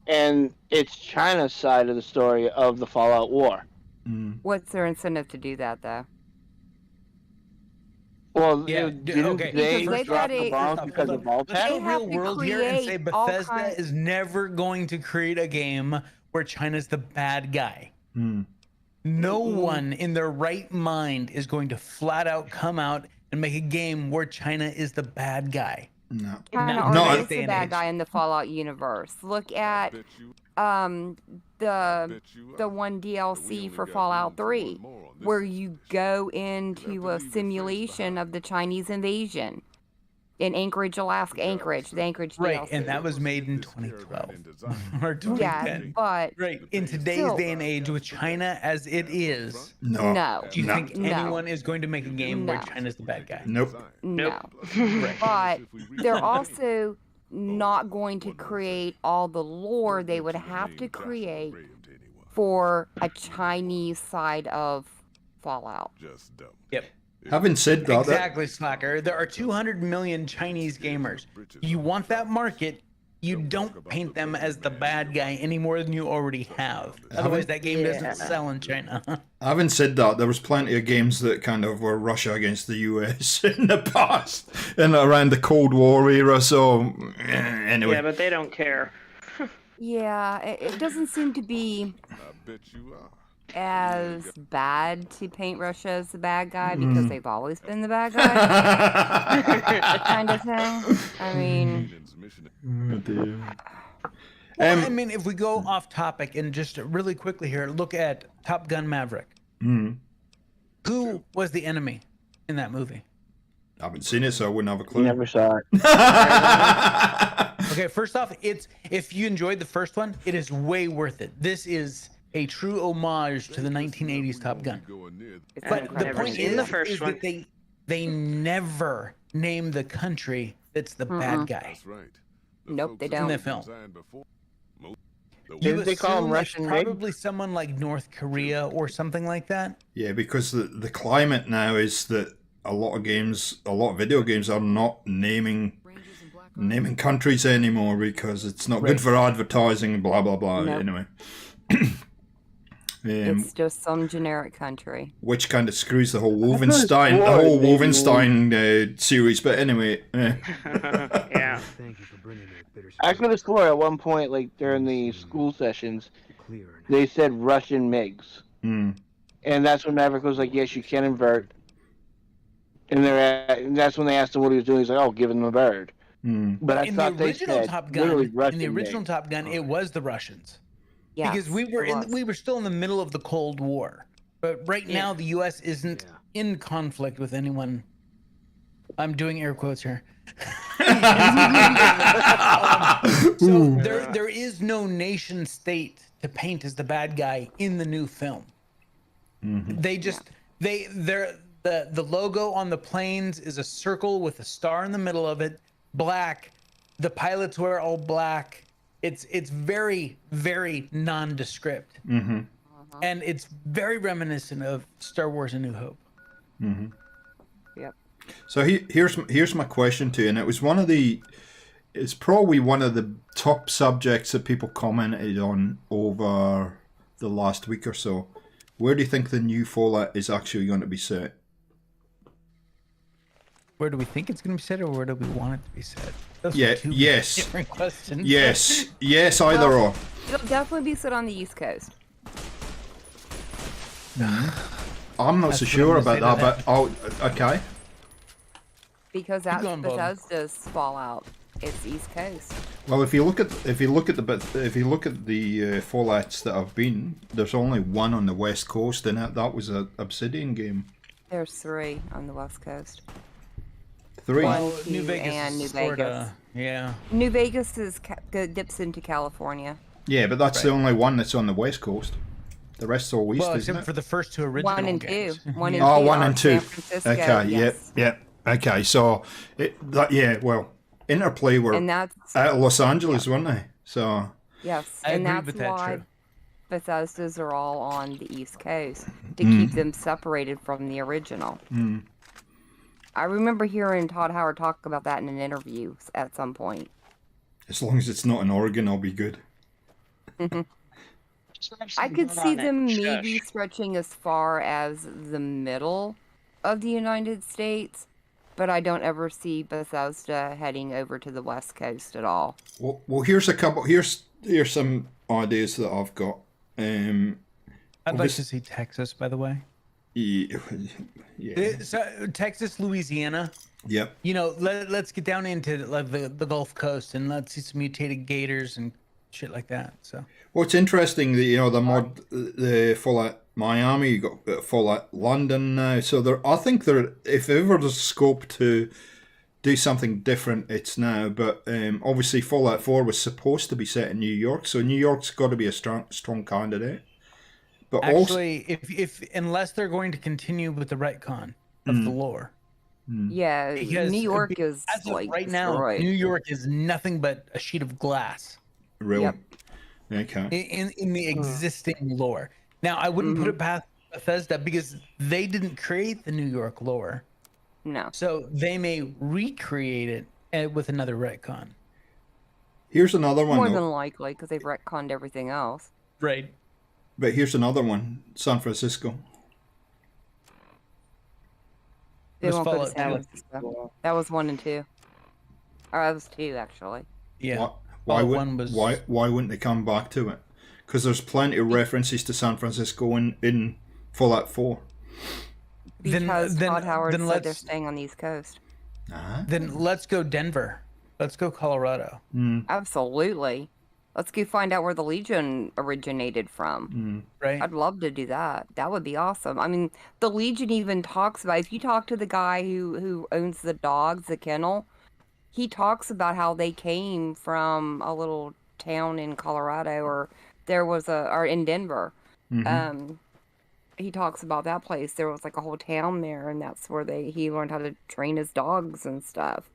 and it's China's side of the story of the Fallout War. What's their incentive to do that, though? Well, Yeah, didn't okay. they Because they drop got the a- bombs Hold because on. of Vault-Tec? Let's They go have real to world here and say create all Bethesda kinds- is never going to create a game where China's the bad guy. No one in their right mind is going to flat out come out and make a game where China is the bad guy. No. China No, already I- is the bad guy in the Fallout universe. Look at the one DLC for Fallout 3, where you go into a simulation of the Chinese invasion in Anchorage, Alaska. Anchorage, the Anchorage Right, DLC. and that was made in 2012 or 2010. Yeah, but Right, in today's still- day and age with China as it is, No. no, do you think No. anyone is going to make a game where No. China's the bad guy? Nope. no. But they're also not going to create all the lore they would have to create for a Chinese side of Fallout. Yep. Having said that, Exactly, Slacker. There are 200 million Chinese gamers. You want that market, you don't paint them as the bad guy any more than you already have. Otherwise, that game doesn't sell in China. having said that, there was plenty of games that kind of were Russia against the US in the past and around the Cold War era. So anyway, Yeah, but they don't care. Yeah, it doesn't seem to be as bad to paint Russia as the bad guy because they've always been the bad guy, kind of thing. I mean, Well, I mean, if we go off topic and just really quickly here, look at Top Gun Maverick. Who was the enemy in that movie? I haven't seen it, so I wouldn't have a clue. Never saw it. Okay, first off, it's if you enjoyed the first one, it is way worth it. This is a true homage to the 1980s Top Gun. it's But the incredible. point seen is, the first is one. that they never name the country that's the bad guy Nope, they in the don't. film. Didn't they call 'em assume it's Russian made? probably someone like North Korea or something like that. Yeah, because the climate now is that a lot of video games are not naming countries anymore because it's not good for advertising, blah blah blah. Nope. Anyway, It's just some generic country. which kind of screws the whole could've Wolfenstein, sworn series. But anyway, Yeah. I could have swore at one point, like during the school sessions, they said Russian MiGs. And that's when Maverick was like, yes, you can invert. And that's when they asked him what he was doing. He's like, oh, give him a bird. But I In the thought they original said Top literally Gun, Russian in the original MiGs. Top Gun, it was the Russians. Yeah, Because we were still in the middle of the Cold War. But right now the US isn't in conflict with anyone. I'm doing air quotes here. So there is no nation state to paint as the bad guy in the new film. They just the logo on the planes is a circle with a star in the middle of it, black. The pilots wear all black. It's very, very nondescript. And it's very reminiscent of Star Wars: A New Hope. Yep. so here's my question to you, and it's probably one of the top subjects that people commented on over the last week or so. Where do you think the new Fallout is actually going to be set? Where do we think it's going to be set, or where do we want it to be set? Those Yeah, are two yes. different questions. Yes, either or. It'll definitely be set on the East Coast. I'm not so sure what I'm about gonna that, but okay. Because that's going, Bob. Bethesda's Fallout. It's East Coast. Well, if you look at the Fallouts that have been, there's only one on the West Coast, and that was a Obsidian game. There's 3 on the West Coast. 3. One, Well, New 2, Vegas and New is sorta, Vegas. yeah. New Vegas dips into California. Yeah, but that's the only one that's on the West Coast. The rest's all East, Well, isn't except it? for the first 2 original 1 and 2. games. 1 and 2. Oh, 1 are and 2. San Francisco, Okay, yes. yep. Okay, so Interplay were And that's out of Los Angeles, weren't they? So yes, I and agree that's with that, why true. Bethesda's are all on the East Coast to keep them separated from the original. I remember hearing Todd Howard talk about that in an interview at some point. As long as it's not in Oregon, I'll be good. I could see them maybe Shush. stretching as far as the middle of the United States, but I don't ever see Bethesda heading over to the West Coast at all. Well, here's a couple. Here's some ideas that I've got. I'd like to see Texas, by the way. Yeah. So, Texas, Louisiana. Yep. You know, let's get down into like the Gulf Coast and let's see some mutated gators and shit like that. So. Well, it's interesting that the Fallout Miami, you got Fallout London now. So I think if ever there's scope to do something different, it's now. But obviously, Fallout 4 was supposed to be set in New York, so New York's got to be a strong candidate. But actually, if unless they're going to continue with the retcon of the lore. Yeah, Because New York is as of like right now, destroyed. New York is nothing but a sheet of glass. Really? Yep. Okay. In the existing lore. Now, I wouldn't put it past Bethesda because they didn't create the New York lore. No. So they may recreate it with another retcon. Here's another one. More though. than likely, because they've retconned everything else. Right. But here's another one. San Francisco. They Let's won't go to follow San it. Francisco. That was 1 and 2. Or that was 2, actually. Yeah. Why wouldn't they come back to it? Because there's plenty of references to San Francisco in Fallout 4. Because Todd Howard then said they're staying on the East Coast. Then let's go Denver. Let's go Colorado. Absolutely. Let's go find out where the Legion originated from. Right. I'd love to do that. That would be awesome. I mean, the Legion even talks about, if you talk to the guy who owns the dogs, the kennel, he talks about how they came from a little town in Colorado, or in Denver. He talks about that place. There was like a whole town there, and that's where he learned how to train his dogs and stuff.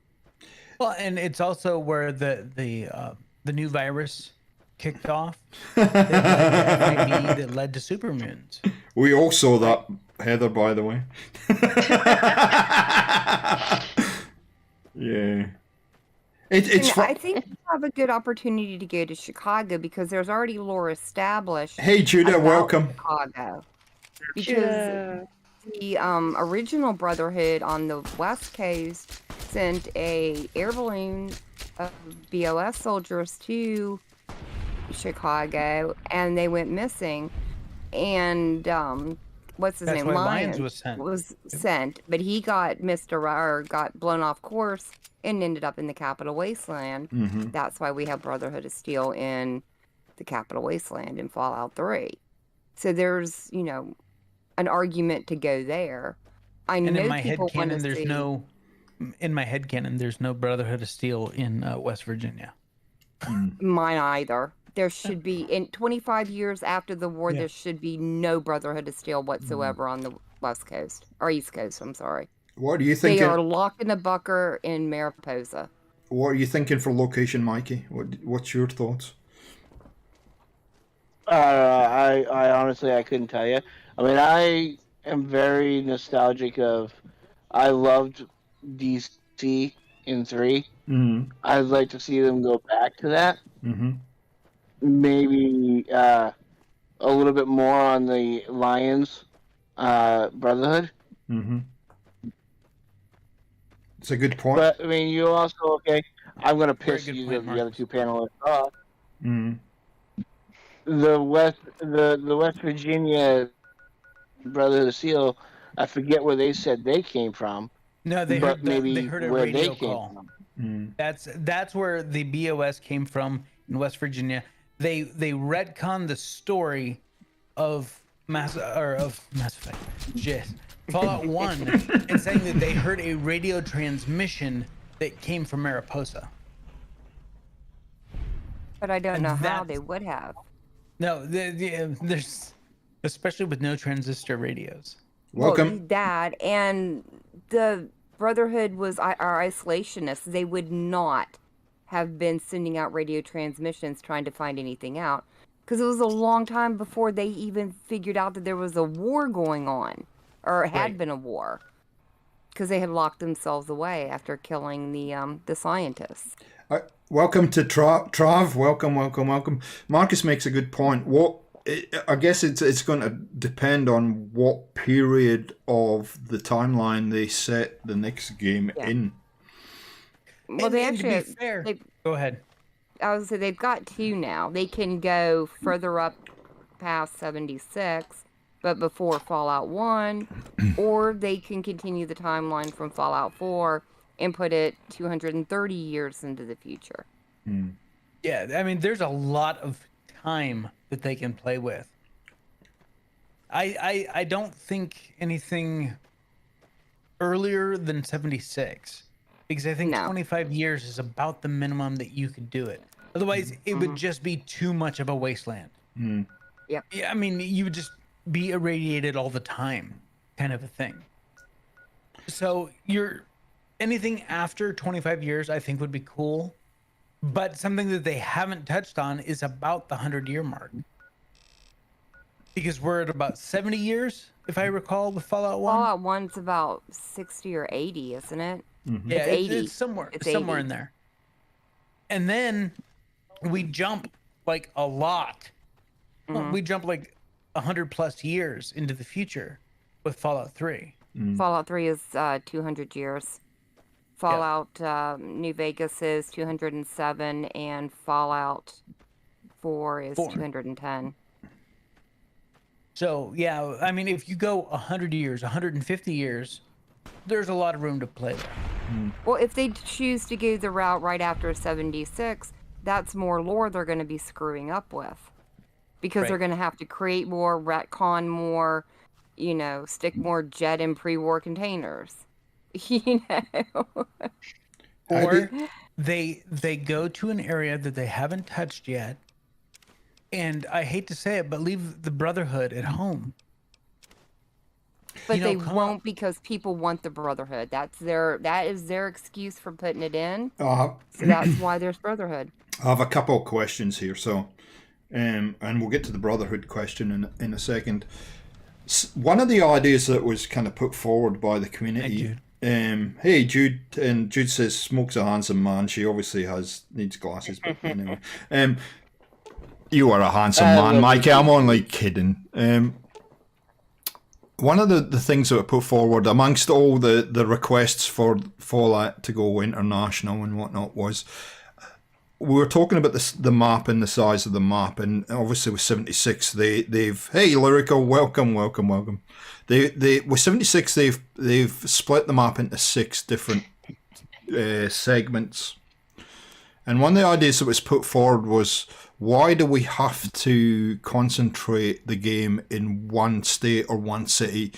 Well, and it's also where the new virus kicked off. That led to super mutants. We all saw that, Heather, by the way. Yeah. I think you have a good opportunity to go to Chicago because there's already lore established. Hey, Judah, about welcome. Chicago. Because the original Brotherhood on the West Coast sent a air balloon of BOS soldiers to Chicago, and they went missing. And what's his That's name? why Lyons Lyons was sent, but he got got blown off course and ended up in the Capital Wasteland. That's why we have Brotherhood of Steel in the Capital Wasteland in Fallout 3. So there's, an argument to go there. And in my head canon, in my head canon, there's no Brotherhood of Steel in West Virginia. Mine either. There should be, in 25 years after the war, there should be no Brotherhood of Steel whatsoever on the West Coast, or East Coast, I'm sorry. What are you thinking? They are locked in a bunker in Mariposa. What are you thinking for location, Mikey? What's your thoughts? I honestly, I couldn't tell you. I mean, I am very nostalgic I loved DC in 3. I'd like to see them go back to that. Maybe a little bit more on the Lions Brotherhood. It's a good point. But, I mean, you also, I'm going to piss you the other two panelists off. The West Virginia Brotherhood of Steel, I forget where they said they came from. No, they but they heard a radio came call. from. That's where the BOS came from in West Virginia. They retconned the story of Mass Effect. Yes. Fallout 1 and saying that they heard a radio transmission that came from Mariposa. But I don't know how they would have. No, there's, especially with no transistor radios. Welcome. Well, that, and the Brotherhood was our isolationists. They would not have been sending out radio transmissions trying to find anything out, because it was a long time before they even figured out that there was a war going on, or had been a war. because they had locked themselves away after killing the scientists. Welcome to Trav. Welcome. Marcus makes a good point. I guess it's going to depend on what period of the timeline they set the next game in. Well, they and actually to be fair, go ahead. I was say they've got 2 now. They can go further up past 76, but before Fallout 1, or they can continue the timeline from Fallout 4 and put it 230 years into the future. Yeah, I mean, there's a lot of time that they can play with. I don't think anything earlier than 76, because I think 25 years is about the minimum that you could do it. Otherwise, it would just be too much of a wasteland. Yep. Yeah, I mean, you would just be irradiated all the time, kind of a thing. So anything after 25 years, I think would be cool. But something that they haven't touched on is about the 100-year mark. Because we're at about 70 years, if I recall, with Fallout 1. Fallout 1's about 60 or 80, isn't it? Yeah, It's 80. it's somewhere, It's somewhere 80. in there. And then we jump like a lot. Well, we jump like 100 plus years into the future with Fallout 3. Fallout 3 is 200 years. Fallout New Vegas is 207, and Fallout 4 is 210. So, yeah, I mean, if you go 100 years, 150 years, there's a lot of room to play there. Well, if they choose to go the route right after 76, that's more lore they're going to be screwing up with. Because they're going to have to create more, retcon more, stick more jet in pre-war containers. Or they go to an area that they haven't touched yet, and I hate to say it, but leave the Brotherhood at home. But they won't, because people want the Brotherhood. That is their excuse for putting it in. So that's why there's Brotherhood. I have a couple of questions here, so and we'll get to the Brotherhood question in a second. One of the ideas that was kind of put forward by the community. Hey Jude, and Jude says Smoke's a handsome man. She obviously needs glasses, but anyway. You are a handsome man, Mikey. I'm only kidding. One of the things that were put forward amongst all the requests for Fallout to go international and whatnot was, we were talking about the map and the size of the map, and obviously with 76 they've hey Lyrical, welcome. They with 76 they've split the map into 6 different segments. And one of the ideas that was put forward was, why do we have to concentrate the game in one state or one city?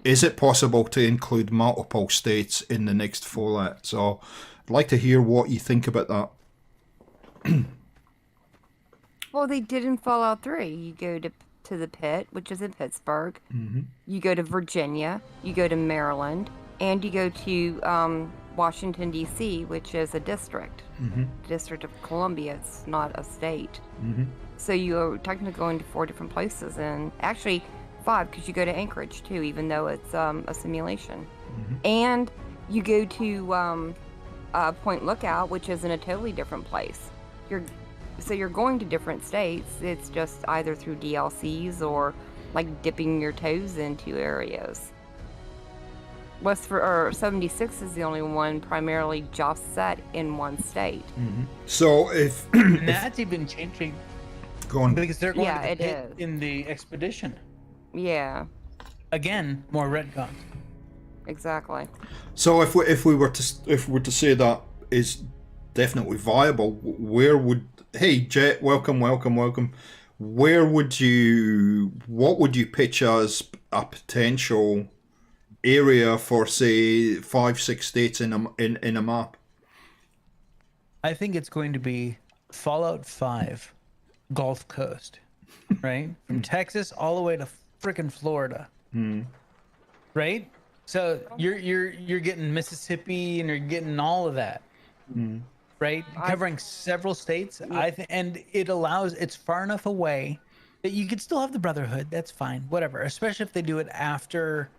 Is it possible to include multiple states in the next Fallout? So I'd like to hear what you think about that. Well, they did in Fallout 3. You go to the pit, which is in Pittsburgh. You go to Virginia. You go to Maryland. And you go to Washington, D.C., which is a district. District of Columbia. It's not a state. So you're technically going to 4 different places. And actually 5, because you go to Anchorage, too, even though it's a simulation. And you go to Point Lookout, which is in a totally different place. You're going to different states. It's just either through DLCs or like dipping your toes into areas. 76 is the only one primarily just set in one state. So if that's even changing, go on, because they're going Yeah, to it the pit is. in the expedition. Yeah, Again, more retcons. exactly. So if we were to say that is definitely viable, where would Jet, welcome. What would you pitch as a potential area for, say, 5-6 states in a map? I think it's going to be Fallout 5, Gulf Coast, right? From Texas all the way to frickin' Florida, right? So you're getting Mississippi and you're getting all of that, right? Covering several states. And it's far enough away that you could still have the Brotherhood. That's fine, whatever. Especially if they do it after,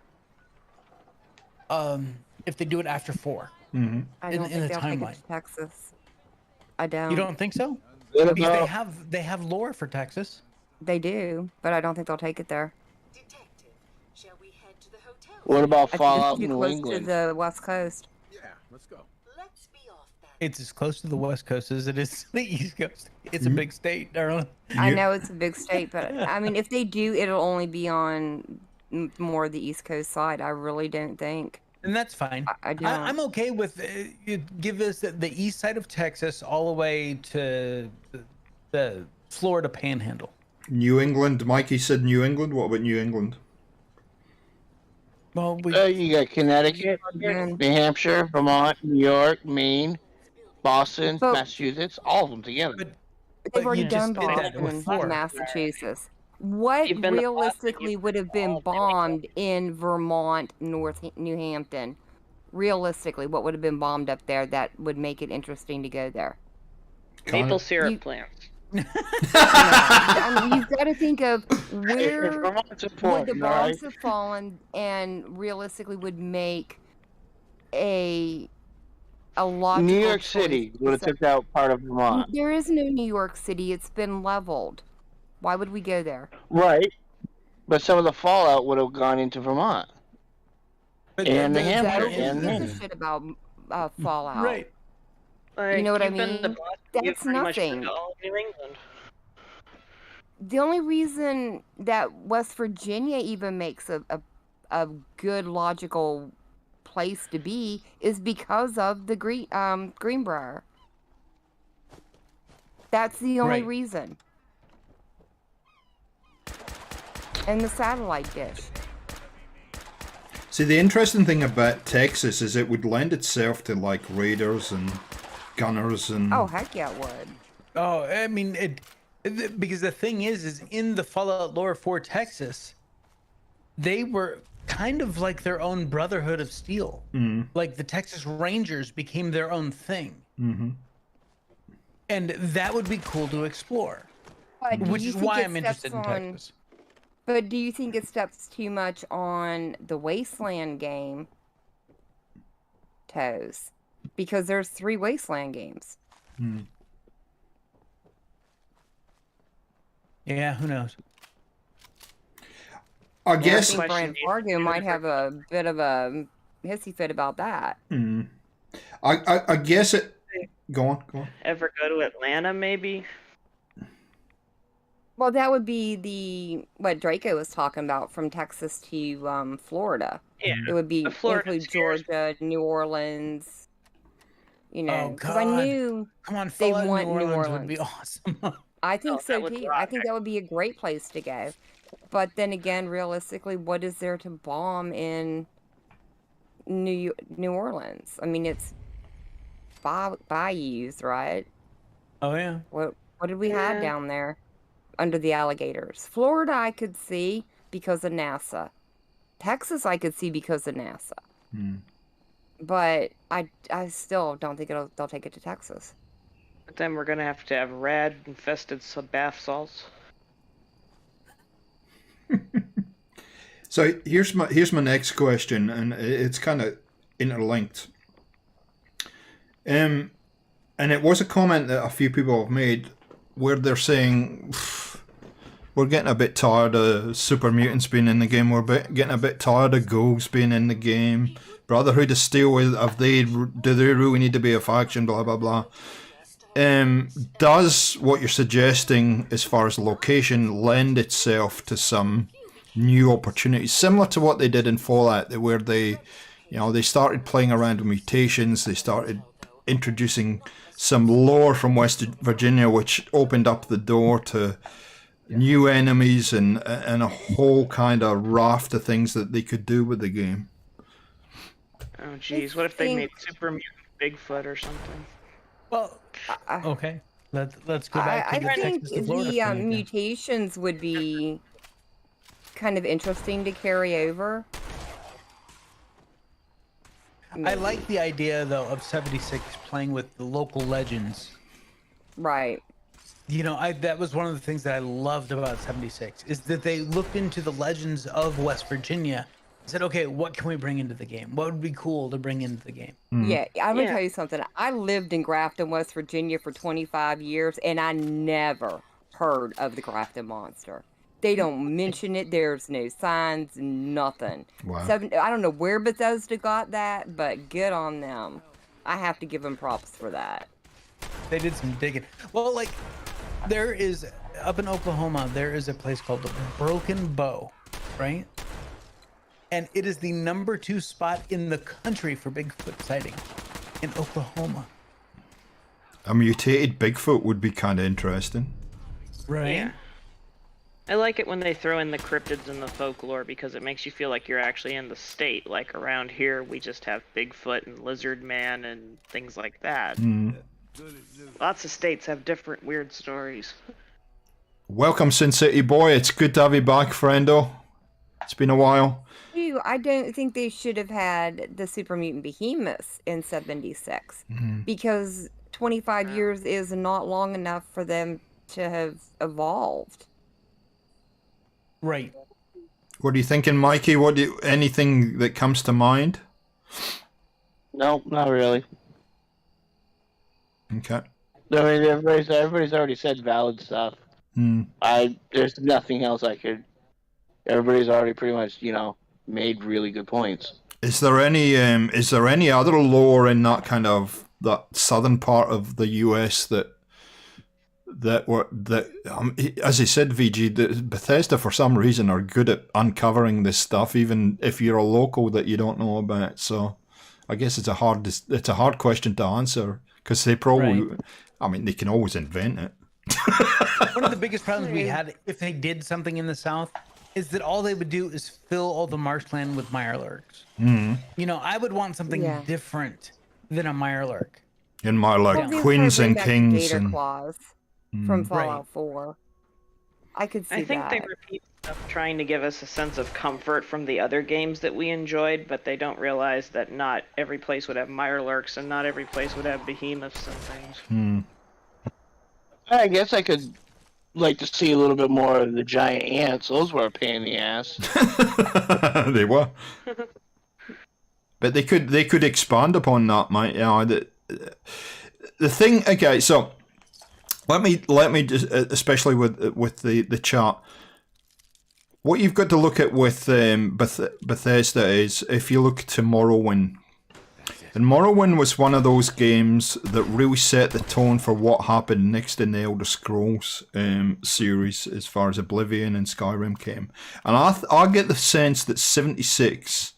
if they do it after 4. I don't in think the they'll take it timeline. to Texas. I don't. You don't think so? What Because about they have lore for Texas. They do, but I don't think they'll take it there. Detective, shall we head to the hotel? what about I think Fallout it's too New close England? to the West Coast. Let's be off then. It's as close to the West Coast as it is to the East Coast. It's a big state, darling. I know it's a big state, but I mean, if they do, it'll only be on more the East Coast side. I really don't think. And that's fine. I don't. I'm okay with you give us the east side of Texas all the way to the Florida Panhandle. New England. Mikey said New England. What about New England? Well, You got Connecticut, Again. New Hampshire, Vermont, New York, Maine, Boston, But- Massachusetts, all of them together. They've already you done just did that Boston with 4. and Massachusetts. What You've been to Boston, realistically would have been bombed in Vermont, New Hampton? Realistically, what would have been bombed up there that would make it interesting to go there? Maple syrup You- plants. I mean, you've got to think of where Vermont's would important, the all right? bombs have fallen, and realistically would make a logical New York choice City to would have say- took out part of Vermont. There is no New York City. It's been leveled. Why would we go there? Right. But some of the fallout would have gone into Vermont. But And New the- Hampshire, Who and gives a Maine. shit about Fallout? right. Like, know what I you've been to mean? Boston, That's you've pretty much been nothing. to all of New England. The only reason that West Virginia even makes a good logical place to be is because of the Greenbrier. That's the only Right. reason. And the satellite dish. See, the interesting thing about Texas is it would lend itself to like raiders and gunners and. Oh, heck yeah, it would. Oh, I mean because the thing is in the Fallout lore for Texas, they were kind of like their own Brotherhood of Steel. Like the Texas Rangers became their own thing. Mm-hmm. And that would be cool to explore, But do which you is think why it I'm interested in steps on- Texas. But do you think it steps too much on the Wasteland game toes? Because there's 3 Wasteland games. Yeah, who knows? I I guess. think Brian Fargo might have a bit of a hissy fit about that. I guess it. Go on. Ever go to Atlanta, maybe? Well, that would be what Draco was talking about, from Texas to Florida. Yeah. It would be The Florida include Spears. Georgia, New Orleans. You know, Oh, because I God. knew Come on, They Fallout want New New Orleans would be Orleans. awesome. I think that so would too. rock. I think that would be a great place to go. But then again, realistically, what is there to bomb in New Orleans? I mean, it's bayous, right? Oh yeah. What did we have down there under the alligators? Florida, I could see because of NASA. Texas, I could see because of NASA. But I still don't think they'll take it to Texas. But then we're gonna have to have rad-infested bath salts. So here's my next question, and it's kind of interlinked. And it was a comment that a few people have made where they're saying we're getting a bit tired of super mutants being in the game. We're getting a bit tired of ghosts being in the game. Brotherhood of Steel, do they really need to be a faction? Blah blah blah. Does what you're suggesting as far as location lend itself to some new opportunities, similar to what they did in Fallout, where they started playing around with mutations, they started introducing some lore from West Virginia, which opened up the door to new enemies and a whole kind of raft of things that they could do with the game. Oh jeez, what if they made super mutant Bigfoot or something? Well, okay. Let's go back I to the think Texas to Florida the thing again. mutations would be kind of interesting to carry over. I like the idea though of 76 playing with the local legends. Right. You know, that was one of the things that I loved about 76 is that they looked into the legends of West Virginia said, okay, what can we bring into the game? What would be cool to bring into the game? Yeah, I'm gonna Yeah. tell you something. I lived in Grafton, West Virginia for 25 years, and I never heard of the Grafton Monster. They don't mention it. There's no signs, nothing. Wow. I don't know where Bethesda got that, but good on them. I have to give them props for that. They did some digging. Well, like, there is, up in Oklahoma, there is a place called the Broken Bow, right? And it is the #2 spot in the country for Bigfoot sighting in Oklahoma. A mutated Bigfoot would be kind of interesting. Right? Yeah. I like it when they throw in the cryptids and the folklore because it makes you feel like you're actually in the state. Like around here, we just have Bigfoot and Lizard Man and things like that. Lots of states have different weird stories. Welcome, Sin City Boy. It's good to have you back, friendo. It's been a while. I don't think they should have had the Super Mutant Behemoths in 76 because 25 years is not long enough for them to have evolved. Right. What are you thinking, Mikey? Anything that comes to mind? No, not really. Okay. I mean, everybody's already said valid stuff. There's nothing else I could. Everybody's already pretty much, made really good points. Is there any other lore in that southern part of the US that as I said, VG, Bethesda for some reason are good at uncovering this stuff, even if you're a local that you don't know about. So I guess it's a hard question to answer because they probably, Right. I mean, they can always invent it. One of the biggest problems we had if they did something in the South is that all they would do is fill all the marshland with mirelurks. I would want something different than a mirelurk. In my Obviously, queens bring and back kings Gator and Claws from Fallout Right. 4. I could see I think that. they repeat stuff trying to give us a sense of comfort from the other games that we enjoyed, but they don't realize that not every place would have mirelurks and not every place would have behemoths and things. I guess I could like to see a little bit more of the giant ants. Those were a pain in the ass. they were. But they could expand upon that, mate. The thing. Okay, so let me just, especially with the chat. What you've got to look at with Bethesda is if you look to Morrowind. And Morrowind was one of those games that really set the tone for what happened next in the Elder Scrolls series as far as Oblivion and Skyrim came. And I get the sense that 76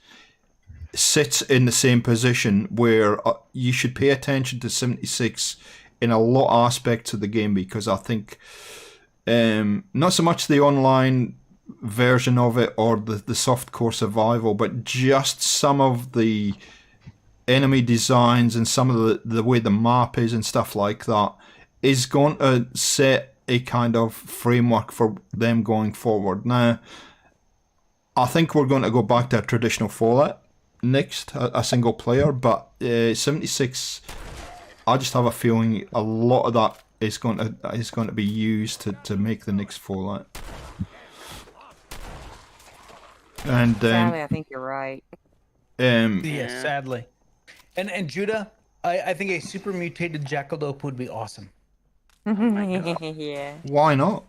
sits in the same position where you should pay attention to 76 in a lot of aspects of the game, because I think not so much the online version of it or the softcore survival, but just some of the enemy designs and some of the way the map is and stuff like that is going to set a kind of framework for them going forward. Now, I think we're going to go back to a traditional Fallout next, a single player, but 76, I just have a feeling a lot of that is going to be used to make the next Fallout. And Sadly, I think you're right. Yes, sadly. And Judah, I think a super mutated jackalope would be awesome. Yeah. why not?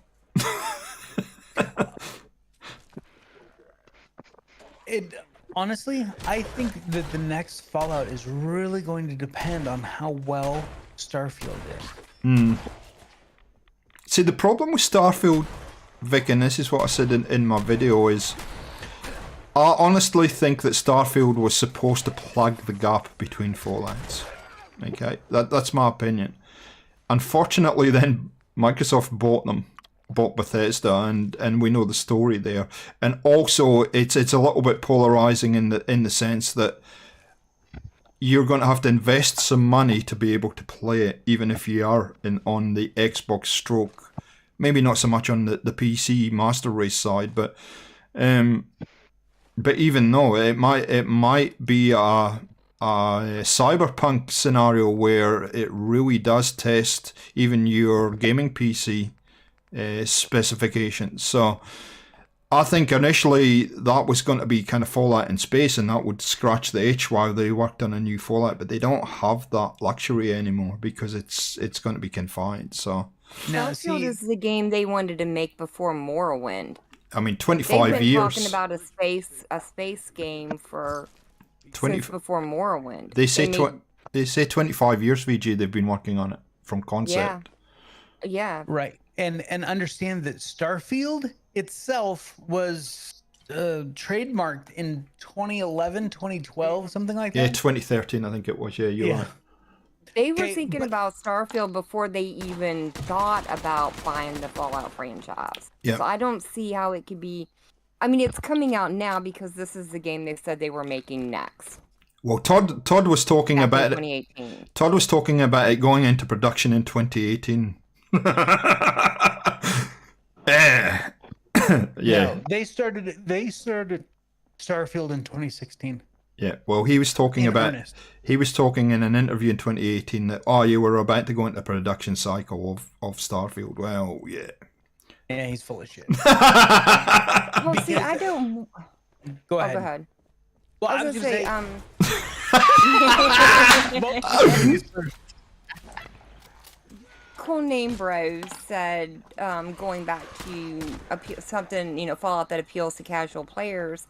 Honestly, I think that the next Fallout is really going to depend on how well Starfield is. See, the problem with Starfield, Vic, and this is what I said in my video, is I honestly think that Starfield was supposed to plug the gap between Fallouts. Okay, that's my opinion. Unfortunately, then Microsoft bought Bethesda, and we know the story there. And also, it's a little bit polarizing in the sense that you're going to have to invest some money to be able to play it, even if you are on the Xbox stroke, maybe not so much on the PC Master Race side, but even though it might be a cyberpunk scenario where it really does test even your gaming PC specifications. So I think initially that was going to be kind of Fallout in space, and that would scratch the itch while they worked on a new Fallout. But they don't have that luxury anymore because it's going to be confined. So Starfield is the game they wanted to make before Morrowind. I mean, They've 25 been years. talking about a space game for 20 since before Morrowind. They say 25 years, VG. They've been working on it from concept. Yeah. Right. And understand that Starfield itself was trademarked in 2011, 2012, something like that. Yeah, 2013, I think it was. Yeah, you're right. They were thinking about Starfield before they even thought about buying the Fallout franchise. Yeah. So I don't see how it could be. I mean, it's coming out now because this is the game they said they were making next. Well, Todd was talking After about 2018. it. Todd was talking about it going into production in 2018. Yeah. No, they started Starfield in 2016. Yeah. Well, he was talking he was talking in an interview in 2018 that you were about to go into production cycle of Starfield. Well, yeah. Yeah, he's full of shit. Well, see, I don't. Go ahead. Go ahead. Well, I was gonna say, Cool Name Bros said, going back to something, Fallout that appeals to casual players.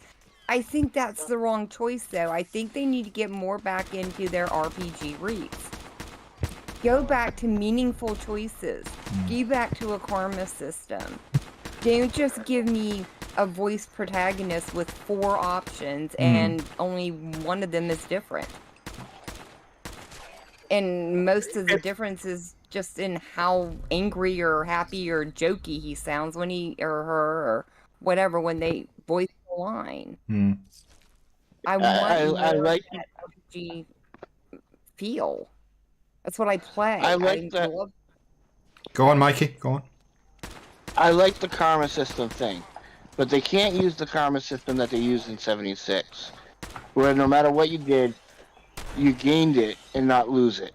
I think that's the wrong choice, though. I think they need to get more back into their RPG roots. Go back to meaningful choices. Go back to a karma system. Don't just give me a voice protagonist with 4 options and only one of them is different. And most of the difference is just in how angry or happy or jokey he sounds when he or her or whatever when they voice the line. I like that RPG feel. That's what I play. I like that. Go on, Mikey. Go on. I like the karma system thing, but they can't use the karma system that they used in 76, where no matter what you did, you gained it and not lose it.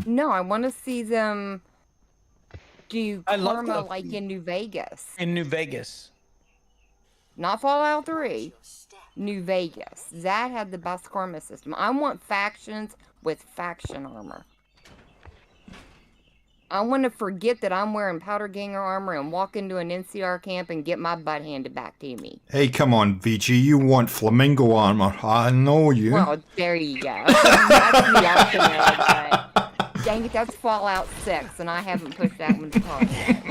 No, I want to see them do karma like in New Vegas. In New Vegas. Not Fallout 3. New Vegas. That had the best karma system. I want factions with faction armor. I want to forget that I'm wearing powder ganger armor and walk into an NCR camp and get my butt handed back to me. Hey, come on, VG. You want flamingo armor. I know you. Well, there you go. That's the option, but dang it, that's Fallout 6, and I haven't pushed that one to talk yet.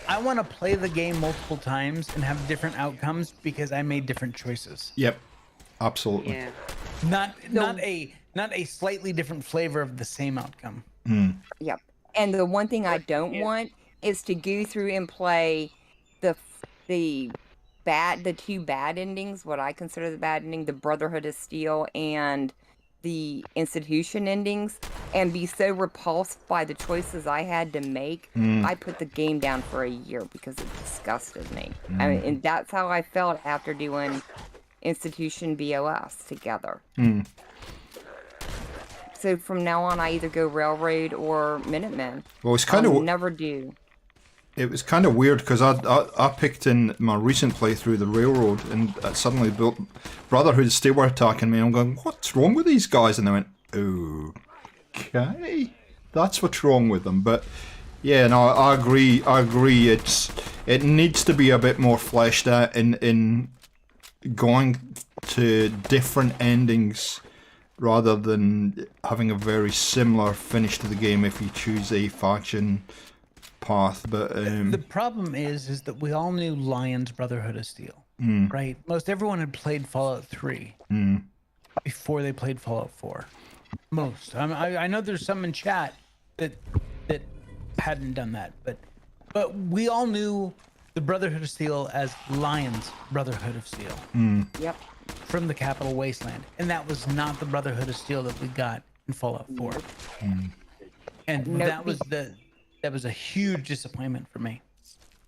I want to play the game multiple times and have different outcomes because I made different choices. Yep. Absolutely. Yeah. Not a slightly different flavor of the same outcome. Yep. And the one thing I don't want is to go through and play the 2 bad endings, what I consider the bad ending, the Brotherhood of Steel and the Institution endings, and be so repulsed by the choices I had to make. I put the game down for a year because it disgusted me. I mean, and that's how I felt after doing Institution BOS together. So from now on, I either go Railroad or Minutemen. Well, it's kind of never do. It was kind of weird because I picked in my recent playthrough the Railroad, and suddenly Brotherhood of Steel were attacking me. And I'm going, what's wrong with these guys? And they went, okay, that's what's wrong with them. But yeah, no, I agree. It needs to be a bit more fleshed out in going to different endings, rather than having a very similar finish to the game if you choose a faction path. But the problem is that we all knew Lion's Brotherhood of Steel, right? Most everyone had played Fallout 3 before they played Fallout 4. Most. I know there's some in chat that hadn't done that, but we all knew the Brotherhood of Steel as Lion's Brotherhood of Steel. Yep. From the Capital Wasteland, and that was not the Brotherhood of Steel that we got in Fallout 4. And that was a huge disappointment for me.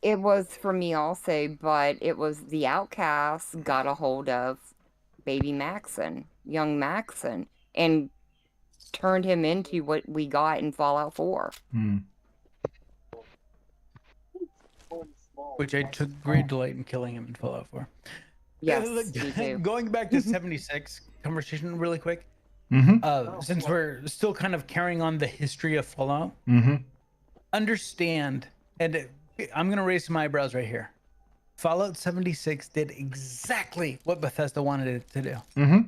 It was for me also, but it was the Outcasts got a hold of baby Maxon, young Maxon, and turned him into what we got in Fallout 4. which I took great delight in killing him in Fallout 4. Yes, me too. Going back to 76 conversation really quick. Since we're still kind of carrying on the history of Fallout, understand, and I'm going to raise some eyebrows right here. Fallout 76 did exactly what Bethesda wanted it to do.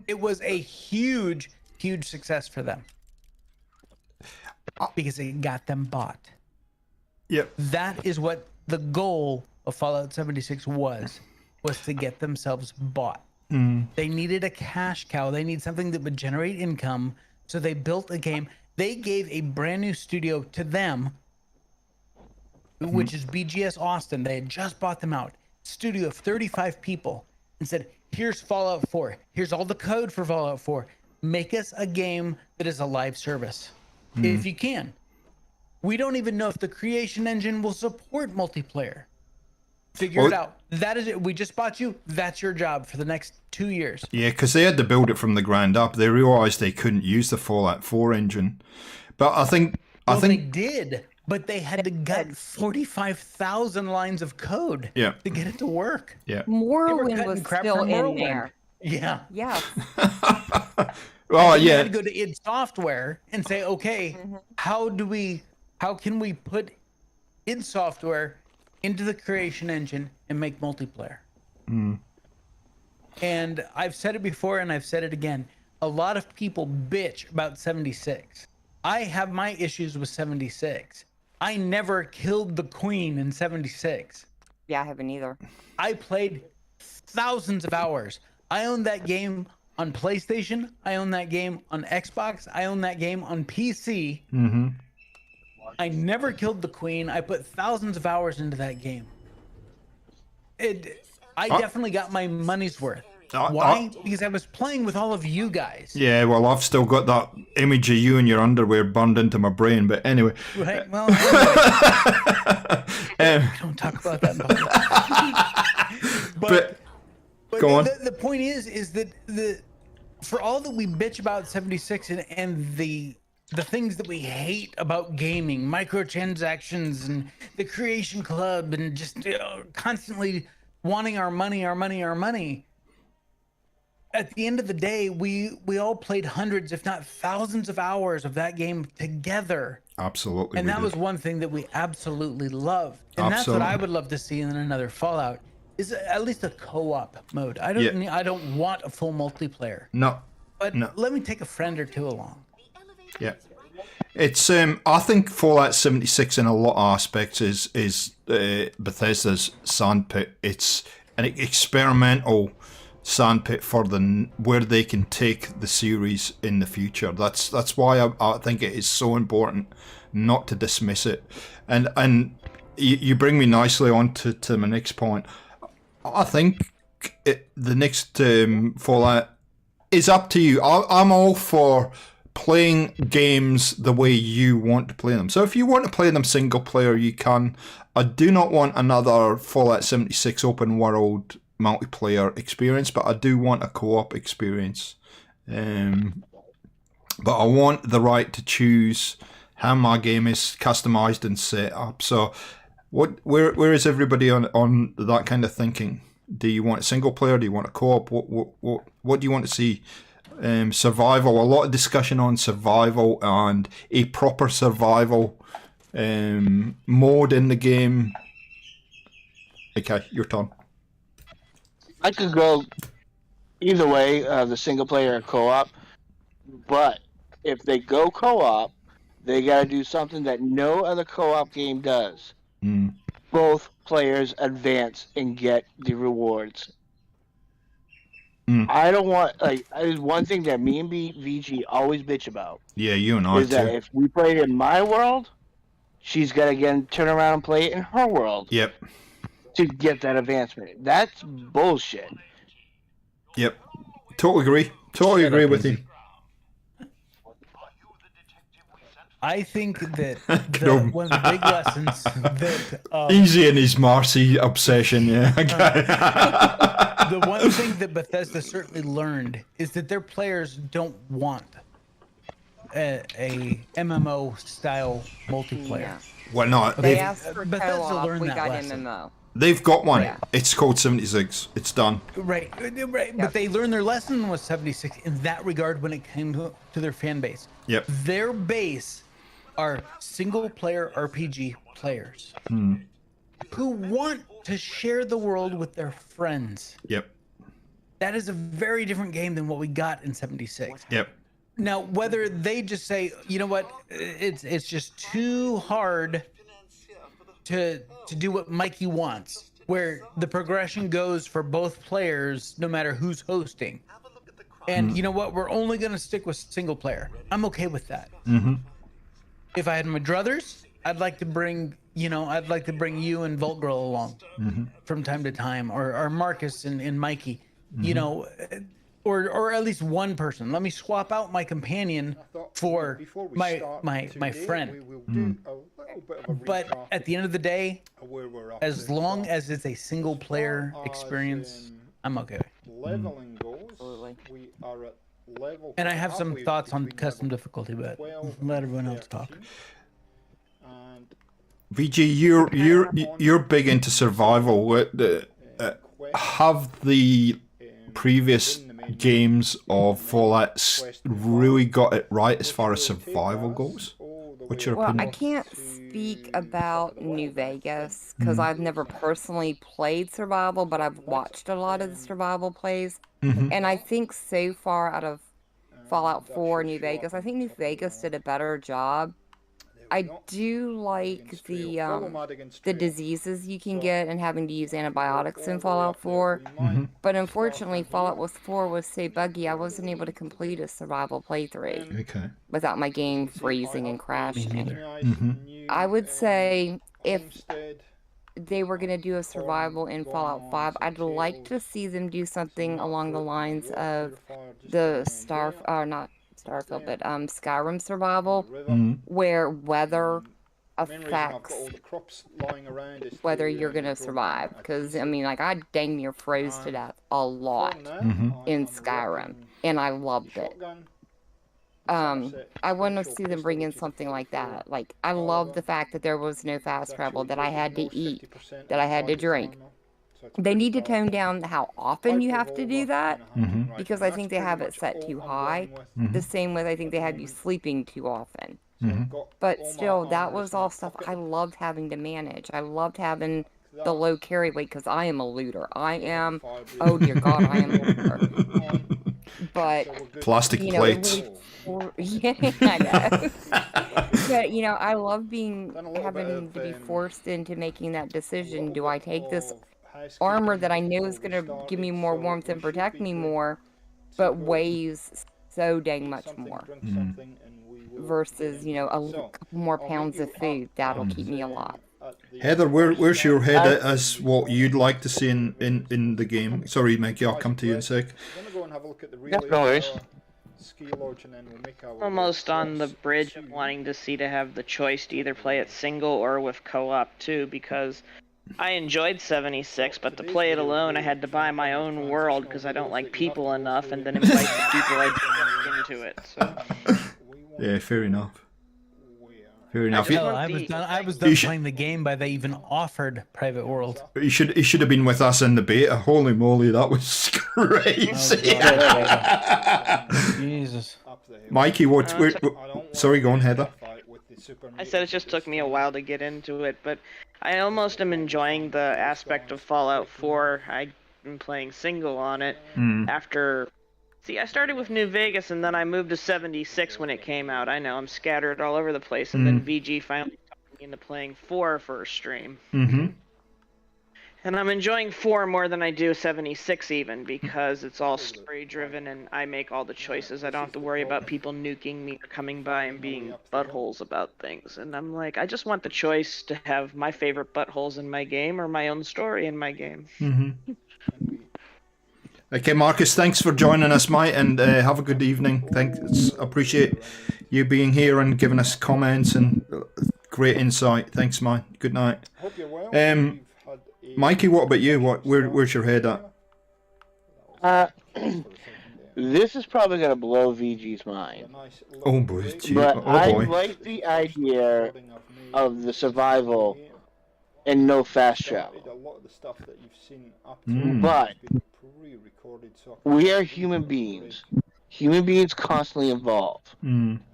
It was a huge, huge success for them because it got them bought. Yep. That is what the goal of Fallout 76 was to get themselves bought. They needed a cash cow. They need something that would generate income. So they built a game. They gave a brand new studio to them, which is BGS Austin. They had just bought them out. Studio of 35 people, and said, here's Fallout 4. Here's all the code for Fallout 4. Make us a game that is a live service. If you can. We don't even know if the creation engine will support multiplayer. Figure it out. That is it. We just bought you. That's your job for the next 2 years. Yeah, because they had to build it from the ground up. They realized they couldn't use the Fallout 4 engine. But I think they did. But they had to gut 45,000 lines of code to get it to work. Yeah. Morrowind was still in there. Yeah. Yes. Well, You yeah. had to go to id Software and say, okay, how can we put id Software into the creation engine and make multiplayer? And I've said it before and I've said it again. A lot of people bitch about 76. I have my issues with 76. I never killed the queen in 76. Yeah, I haven't either. I played thousands of hours. I own that game on PlayStation. I own that game on Xbox. I own that game on PC. I never killed the queen. I put thousands of hours into that game. I definitely got my money's worth. Why? Because I was playing with all of you guys. Yeah, well, I've still got that image of you in your underwear burned into my brain, but anyway. Right, well, don't talk about that. But go on. The point is that for all that we bitch about 76 and the things that we hate about gaming, microtransactions and the creation club and just constantly wanting our money. At the end of the day, we all played hundreds, if not thousands of hours of that game together. Absolutely. And that was one thing that we absolutely loved. And that's what I would love to see in another Fallout, is at least a co-op mode. I don't want a full multiplayer. No. But let me take a friend or two along. Yeah. It's I think Fallout 76 in a lot of aspects is Bethesda's sandpit. It's an experimental sandpit for where they can take the series in the future. That's why I think it is so important not to dismiss it. And you bring me nicely on to my next point. I think the next Fallout is up to you. I'm all for playing games the way you want to play them. So if you want to play them single player, you can. I do not want another Fallout 76 open world multiplayer experience, but I do want a co-op experience. But I want the right to choose how my game is customized and set up. So where is everybody on that kind of thinking? Do you want a single player? Do you want a co-op? What do you want to see? Survival, a lot of discussion on survival and a proper survival mode in the game. Okay, your turn. I could go either way, the single player or co-op, but if they go co-op, they got to do something that no other co-op game does. Both players advance and get the rewards. I don't want, one thing that me and VG always bitch about. Yeah, you and I is too. that if we play it in my world, she's got to again turn around and play it in her world. Yep. To get that advancement. That's bullshit. Yep. Totally agree with you. I think that one of the big lessons that easy in his Marcy obsession, yeah. The one thing that Bethesda certainly learned is that their players don't want a MMO style multiplayer. Well, no, They asked for Bethesda co-op, learned we that got lesson. MMO. They've got one. Yeah. It's called 76. It's done. Right. But they learned their lesson with 76 in that regard when it came to their fan base. Yep. Their base are single-player RPG players who want to share the world with their friends. Yep. That is a very different game than what we got in 76. Yep. Now, whether they just say, you know what, it's just too hard to do what Mikey wants, where the progression goes for both players, no matter who's hosting. And you know what, we're only going to stick with single player. I'm okay with that. If I had my druthers, I'd like to bring you and Vault Girl along from time to time, or Marcus and Mikey, you know, or at least one person. Let me swap out my companion for my friend. But at the end of the day, as long as it's a single player experience, I'm okay. Leveling goals, we are at level. And I have some thoughts on custom difficulty, but let everyone else talk. VG, you're big into survival. Have the previous games of Fallout really got it right as far as survival goes? What's your Well, I opinion? can't speak about New Vegas because I've never personally played survival, but I've watched a lot of the survival plays. And I think so far out of Fallout 4, New Vegas, I think New Vegas did a better job. I do like the diseases you can get and having to use antibiotics in Fallout 4. But unfortunately, Fallout 4 was so buggy, I wasn't able to complete a survival playthrough Okay. without my game freezing and crashing. I would say if they were going to do a survival in Fallout 5, I'd like to see them do something along the lines of the Skyrim survival, where weather affects whether you're going to survive. Because, I mean, like, I dang near froze to death a lot in Skyrim, and I loved it. I want to see them bring in something like that. Like, I love the fact that there was no fast travel, that I had to eat, that I had to drink. They need to tone down how often you have to do that, because I think they have it set too high. The same with I think they have you sleeping too often. But still, that was all stuff I loved having to manage. I loved having the low carry weight because I am a looter. Oh dear God, I am a looter. But Plastic plates. Yeah, I know. But I love having to be forced into making that decision. Do I take this armor that I know is going to give me more warmth and protect me more, but weighs so dang much more, versus a couple more pounds of food that'll keep me alive? Heather, where's your head as what you'd like to see in the game? Sorry, Mikey, I'll come to you in a sec. No worries. Almost on the bridge of wanting to have the choice to either play it single or with co-op too, because I enjoyed 76, but to play it alone, I had to buy my own world because I don't like people enough, and then invite the people I don't into it. So. Yeah, fair enough. Fair enough. Hell, I was done playing the game by they even offered private world. He should have been with us in the beta. Holy moly, that was crazy. Jesus. Mikey, sorry, go on, Heather. I said it just took me a while to get into it, but I almost am enjoying the aspect of Fallout 4. I've been playing single on it after... See, I started with New Vegas, and then I moved to 76 when it came out. I know, I'm scattered all over the place, and then VG finally talked me into playing 4 for a stream. And I'm enjoying 4 more than I do 76 even, because it's all story-driven, and I make all the choices. I don't have to worry about people nuking me or coming by and being buttholes about things. And I'm like, I just want the choice to have my favorite buttholes in my game or my own story in my game. Okay, Marcus, thanks for joining us, mate, and have a good evening. Thanks, appreciate you being here and giving us comments and great insight. Thanks, man. Good night. Mikey, what about you? Where's your head at? This is probably going to blow VG's mind. Oh boy, But I like the idea of the survival and no fast A travel. lot of the stuff that you've seen up But been pre-recorded, so we are human beings. Human beings constantly evolve.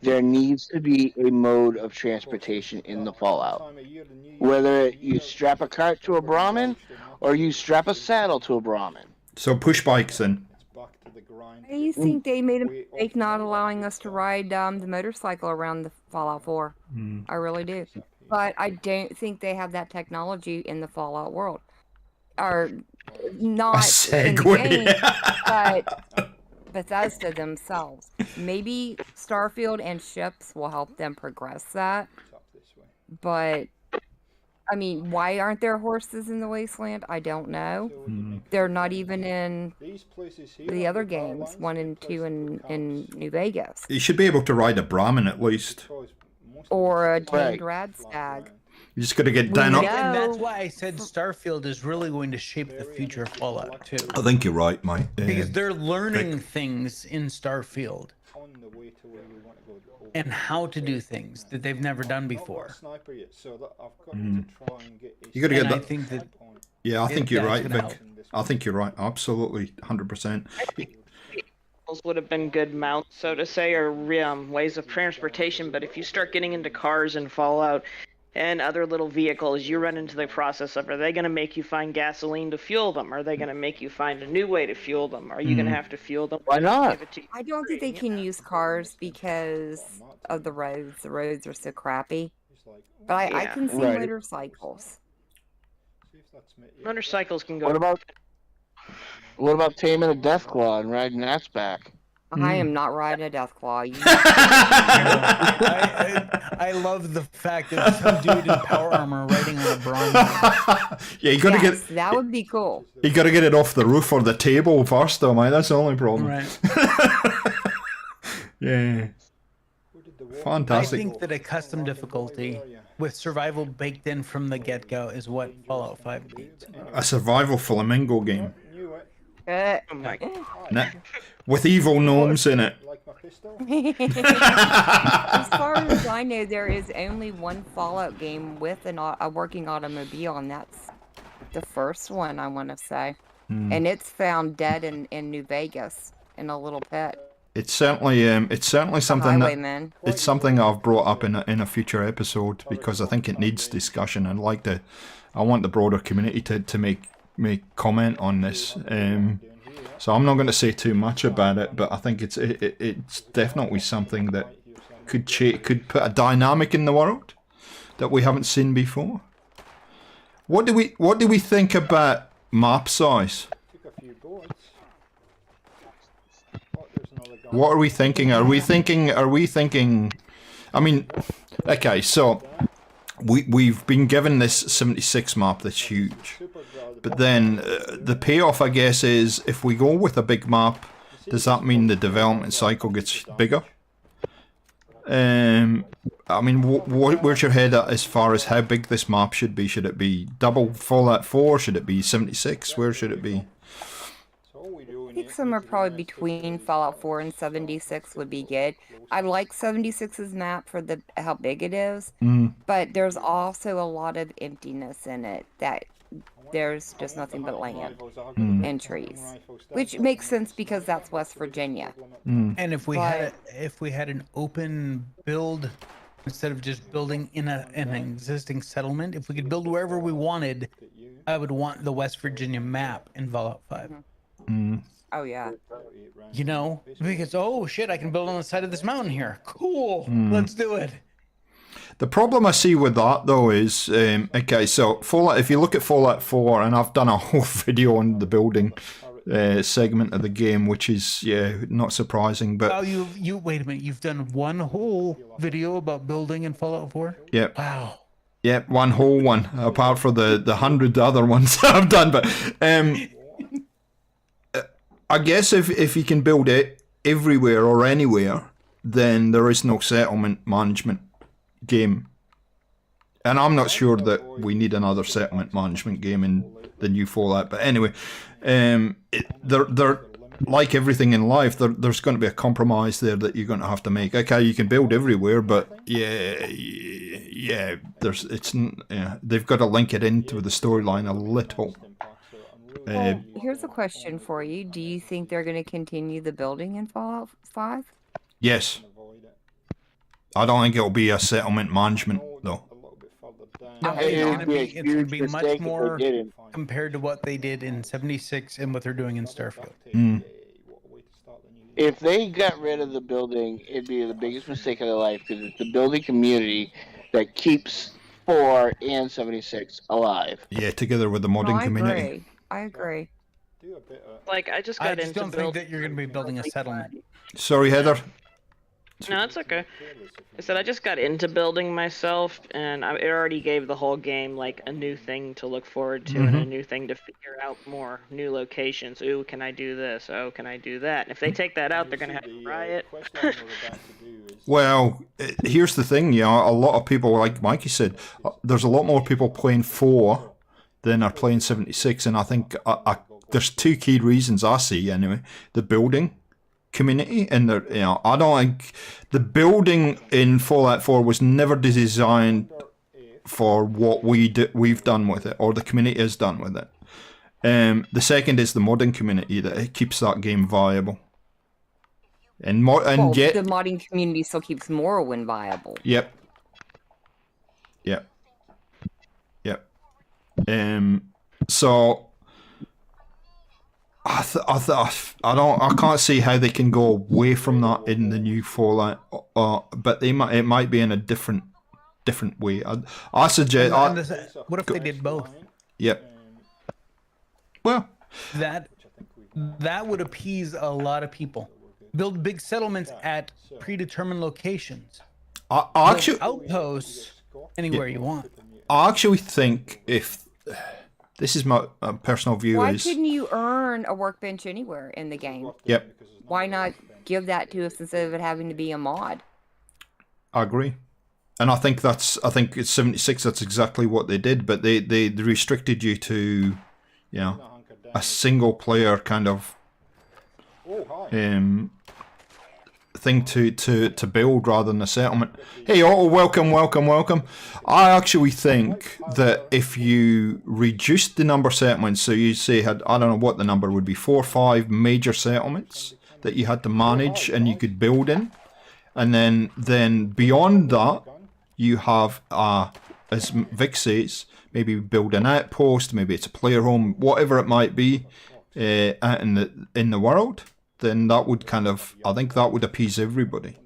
There needs to be a mode of transportation in the Fallout. Whether you strap a cart to a Brahmin or you strap a saddle to a Brahmin. So push bikes then. It's back to the grind. I think they made a mistake not allowing us to ride the motorcycle around the Fallout 4. I really do. But I don't think they have that technology in the Fallout world. Or not in the segue. game, but Bethesda themselves. Maybe Starfield and ships will help them progress that. But I mean, why aren't there horses in the Wasteland? I don't know. They're not even in the other games, 1 and 2 in New Vegas. You should be able to ride a Brahmin at least. Or a tamed rad stag. You just got to get down up. And that's why I said Starfield is really going to shape the future of Fallout too. I think you're right, Mike. Because they're learning things in Starfield and how to do things that they've never done before. You got to get And I that. think that Yeah, I think you're that's right, gonna Vic. help. I think you're right. Absolutely, 100%. Would have been good mounts, so to say, or ways of transportation. But if you start getting into cars and Fallout and other little vehicles, you run into the process of, are they going to make you find gasoline to fuel them? Are they going to make you find a new way to fuel them? Are you going to have to fuel them? Why not? Give it to you? I don't think they can use cars because of the roads. The roads are so crappy. But I can see Right. motorcycles. Motorcycles can go. What about taming a Deathclaw and riding that's back? I am not riding a Deathclaw. I love the fact that some dude in power armor riding on a bronze. Yeah, you got to Yes, that would be cool. get it off the roof or the table first, though, mate. That's the only problem. Right. Yeah. I Fantastic. think that a custom difficulty with survival baked in from the get-go is what Fallout 5 needs. A survival flamingo game. Uh, Oh my God. Nah. With evil gnomes in it. as far as I know, there is only one Fallout game with a working automobile, and that's the first one, I want to say. And it's found dead in New Vegas in a little pit. It's certainly something that Highwayman. it's something I've brought up in a future episode because I think it needs discussion. I want the broader community to make comment on this. So I'm not going to say too much about it, but I think it's definitely something that could put a dynamic in the world that we haven't seen before. What do we think about map size? What are we thinking? Are we thinking? I mean, okay, so we've been given this 76 map that's huge, but then the payoff, I guess, is if we go with a big map, does that mean the development cycle gets bigger? I mean, where's your head at as far as how big this map should be? Should it be double Fallout 4? Should it be 76? Where should it be? I think somewhere probably between Fallout 4 and 76 would be good. I like 76's map for how big it is, but there's also a lot of emptiness in it that there's just nothing but land and trees, which makes sense because that's West Virginia. And if we had an open build instead of just building in an existing settlement, if we could build wherever we wanted, I would want the West Virginia map in Fallout 5. Oh yeah. You know, because oh shit, I can build on the side of this mountain here. Cool, let's do it. The problem I see with that though is, okay, so Fallout. If you look at Fallout 4, and I've done a whole video on the building segment of the game, which is not surprising, but Oh, you wait a minute. You've done one whole video about building in Fallout 4. yeah, Wow. yeah, one whole one, apart from the 100 other ones I've done, but I guess if you can build it everywhere or anywhere, then there is no settlement management game. And I'm not sure that we need another settlement management game in the new Fallout. But anyway, there like everything in life, there's going to be a compromise there that you're going to have to make. Okay, you can build everywhere, but they've got to link it into the storyline a little. Here's a question for you. Do you think they're going to continue the building in Fallout 5? Yes. I don't think it'll be a settlement management, though. No, It would be a it's going to huge be mistake much if they more didn't. compared to what they did in 76 and what they're doing in Starfield. If they got rid of the building, it'd be the biggest mistake of their life because it's the building community that keeps 4 and 76 alive. Yeah, together with the modding community. I agree. Like, I just got I into just don't think that you're going to be building a settlement. Sorry, Heather. No, it's okay. I said I just got into building myself, and it already gave the whole game like a new thing to look forward to and a new thing to figure out more, new locations. Ooh, can I do this? Oh, can I do that? And if they take that out, they're gonna have a riot. Well, here's the thing, a lot of people, like Mikey said, there's a lot more people playing 4 than are playing 76, and I think there's 2 key reasons I see anyway. The building community, and I don't think the building in Fallout 4 was never designed for what we've done with it, or the community has done with it. The second is the modding community, that it keeps that game viable. And yet the modding community still keeps Morrowind viable. Yep. So I can't see how they can go away from that in the new Fallout, but it might be in a different way. I suggest. What if they did both? Yep. Well, that would appease a lot of people. Build big settlements at predetermined locations. Actually, outposts anywhere you want. I actually think if this is my personal view, why couldn't you earn a workbench anywhere in the game? Yep. Why not give that to us instead of it having to be a mod? I agree. And I think it's 76. That's exactly what they did, but they restricted you to, a single player kind of thing to build rather than a settlement. Hey, welcome. I actually think that if you reduced the number of settlements, so you say I don't know what the number would be, 4 or 5 major settlements that you had to manage and you could build in, and then beyond that you have, as Vic says, maybe build an outpost, maybe it's a player home, whatever it might be, out in the world. Then that would I think that would appease everybody.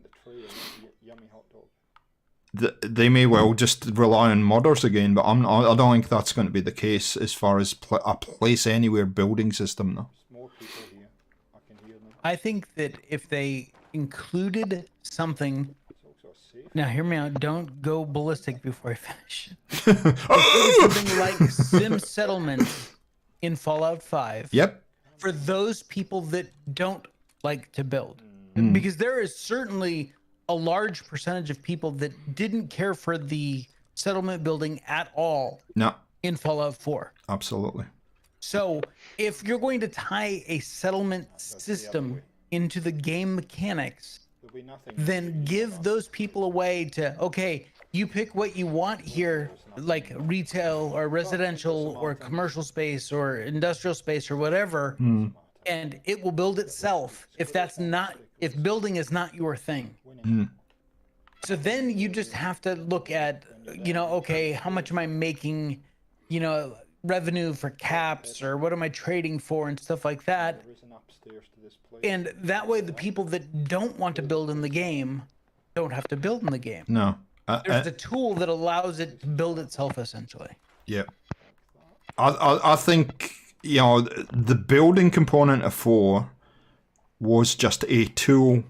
They may well just rely on modders again, but I don't think that's going to be the case as far as a place anywhere building system though. I think that if they included something, now hear me out, don't go ballistic before I finish. Something like Sim Settlements in Fallout 5. Yep. For those people that don't like to build. Because there is certainly a large percentage of people that didn't care for the settlement building at all in Fallout 4. Absolutely. So if you're going to tie a settlement system into the game mechanics, then give those people a way to, okay, you pick what you want here, like retail or residential or commercial space or industrial space or whatever, and it will build itself if building is not your thing. So then you just have to look at, okay, how much am I making, revenue for caps, or what am I trading for and stuff like that. And that way the people that don't want to build in the game don't have to build in the game. No. There's a tool that allows it to build itself, essentially. Yeah. I think, the building component of 4 was just a tool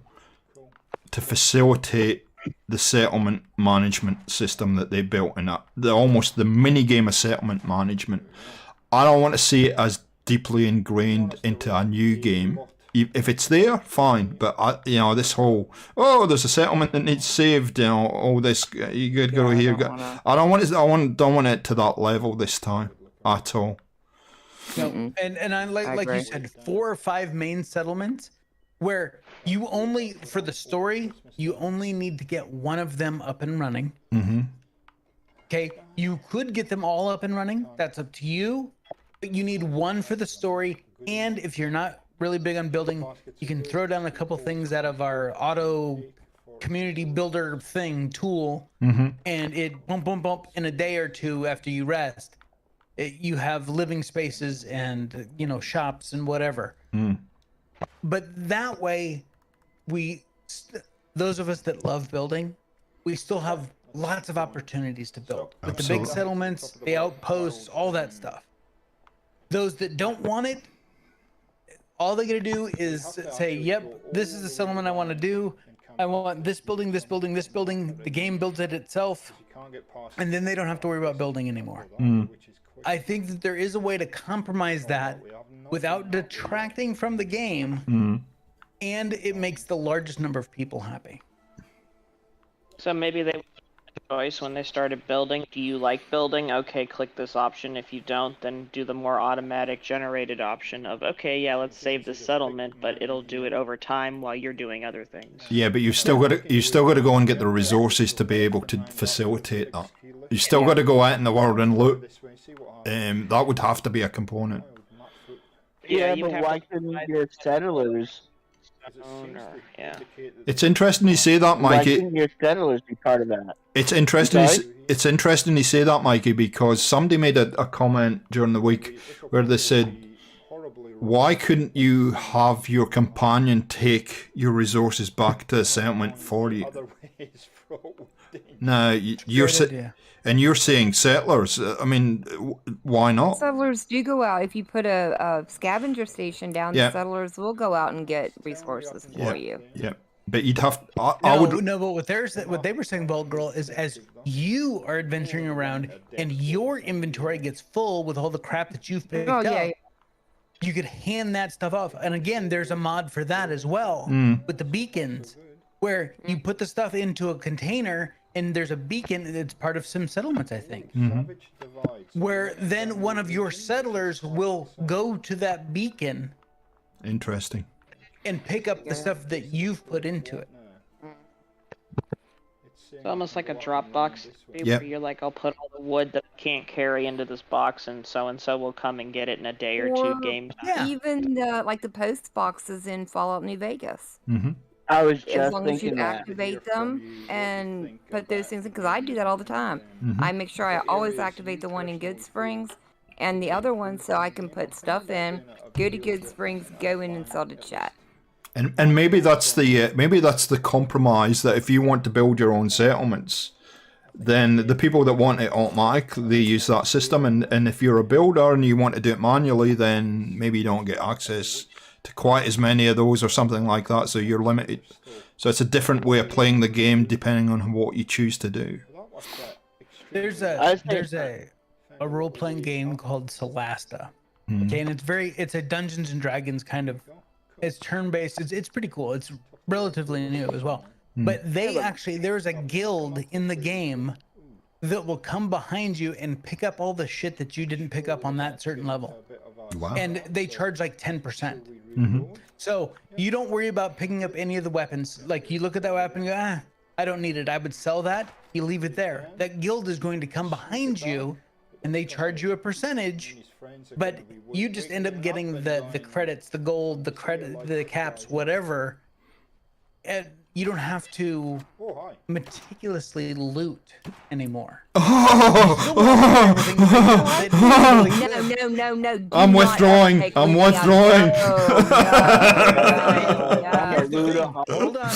to facilitate the settlement management system that they built in almost the mini game of settlement management. I don't want to see it as deeply ingrained into a new game. If it's there, fine. But this whole there's a settlement that needs saved. This you could go here. I don't want it. Don't want it to that level this time at all. No, and I like you agree. said, 4 or 5 main settlements where you only for the story you only need to get one of them up and running. Okay, you could get them all up and running. That's up to you. But you need one for the story, and if you're not really big on building, you can throw down a couple things out of our auto community builder thing tool, and it bump in a day or two after you rest. You have living spaces and shops and whatever. But that way, those of us that love building, we still have lots of opportunities to build with the big settlements, the outposts, all that stuff. Those that don't want it, all they gotta do is say, "Yep, this is the settlement I want to do. I want this building, this building, this building." The game builds it itself, and then they don't have to worry about building anymore. I think that there is a way to compromise that without detracting from the game, and it makes the largest number of people happy. So maybe they choice when they started building. Do you like building? Okay, click this option. If you don't, then do the more automatic generated option of, okay, yeah, let's save the settlement, but it'll do it over time while you're doing other things. Yeah, but you still got to go and get the resources to be able to facilitate that. You still got to go out in the world and loot. That would have to be a component. Yeah, you but have why to couldn't your settlers? Yeah. It's interesting you say that, Why Mikey. couldn't your settlers be part of that? It's interesting. Sorry? It's interesting you say that, Mikey, because somebody made a comment during the week where they said, "Why couldn't you have your companion take your resources back to the settlement for you?" Now you're you're saying settlers. I mean, why not? Settlers do go out. If you put a scavenger station down, Yeah. the settlers will go out and get resources for you. Yeah, but you'd have. I would. No, but what they were saying, Bald Girl, is as you are adventuring around and your inventory gets full with all the crap that you've picked up, you could hand that stuff off. And again, there's a mod for that as well with the beacons, where you put the stuff into a container and there's a beacon that's part of some settlements, I think, where then one of your settlers will go to that beacon. Interesting. And pick up the stuff that you've put into it. It's almost like a Dropbox, Yep. where you're like, I'll put all the wood that I can't carry into this box, and so will come and get it in a day or two. Game. Even the post boxes in Fallout New Vegas. I was As just long as you thinking that. activate them and put those things in, because I do that all the time. I make sure I always activate the one in Good Springs and the other one so I can put stuff in, go to Good Springs, go in and sell to chat. And maybe that's the compromise, that if you want to build your own settlements, then the people that want it automatic, they use that system, and if you're a builder and you want to do it manually, then maybe you don't get access to quite as many of those or something like that, so you're limited. So it's a different way of playing the game depending on what you choose to do. There's a role-playing game called Solasta. Okay, and it's a Dungeons and Dragons kind of. It's turn-based. It's pretty cool. It's relatively new as well. But there's a guild in the game that will come behind you and pick up all the shit that you didn't pick up on that certain level. Wow. And they charge like 10%. So you don't worry about picking up any of the weapons. Like, you look at that weapon and go, I don't need it. I would sell that. You leave it there. That guild is going to come behind you and they charge you a percentage, but you just end up getting the credits, the gold, the credit, the caps, whatever. And you don't have to meticulously loot anymore. No. I'm withdrawing. I'm withdrawing. Hold on.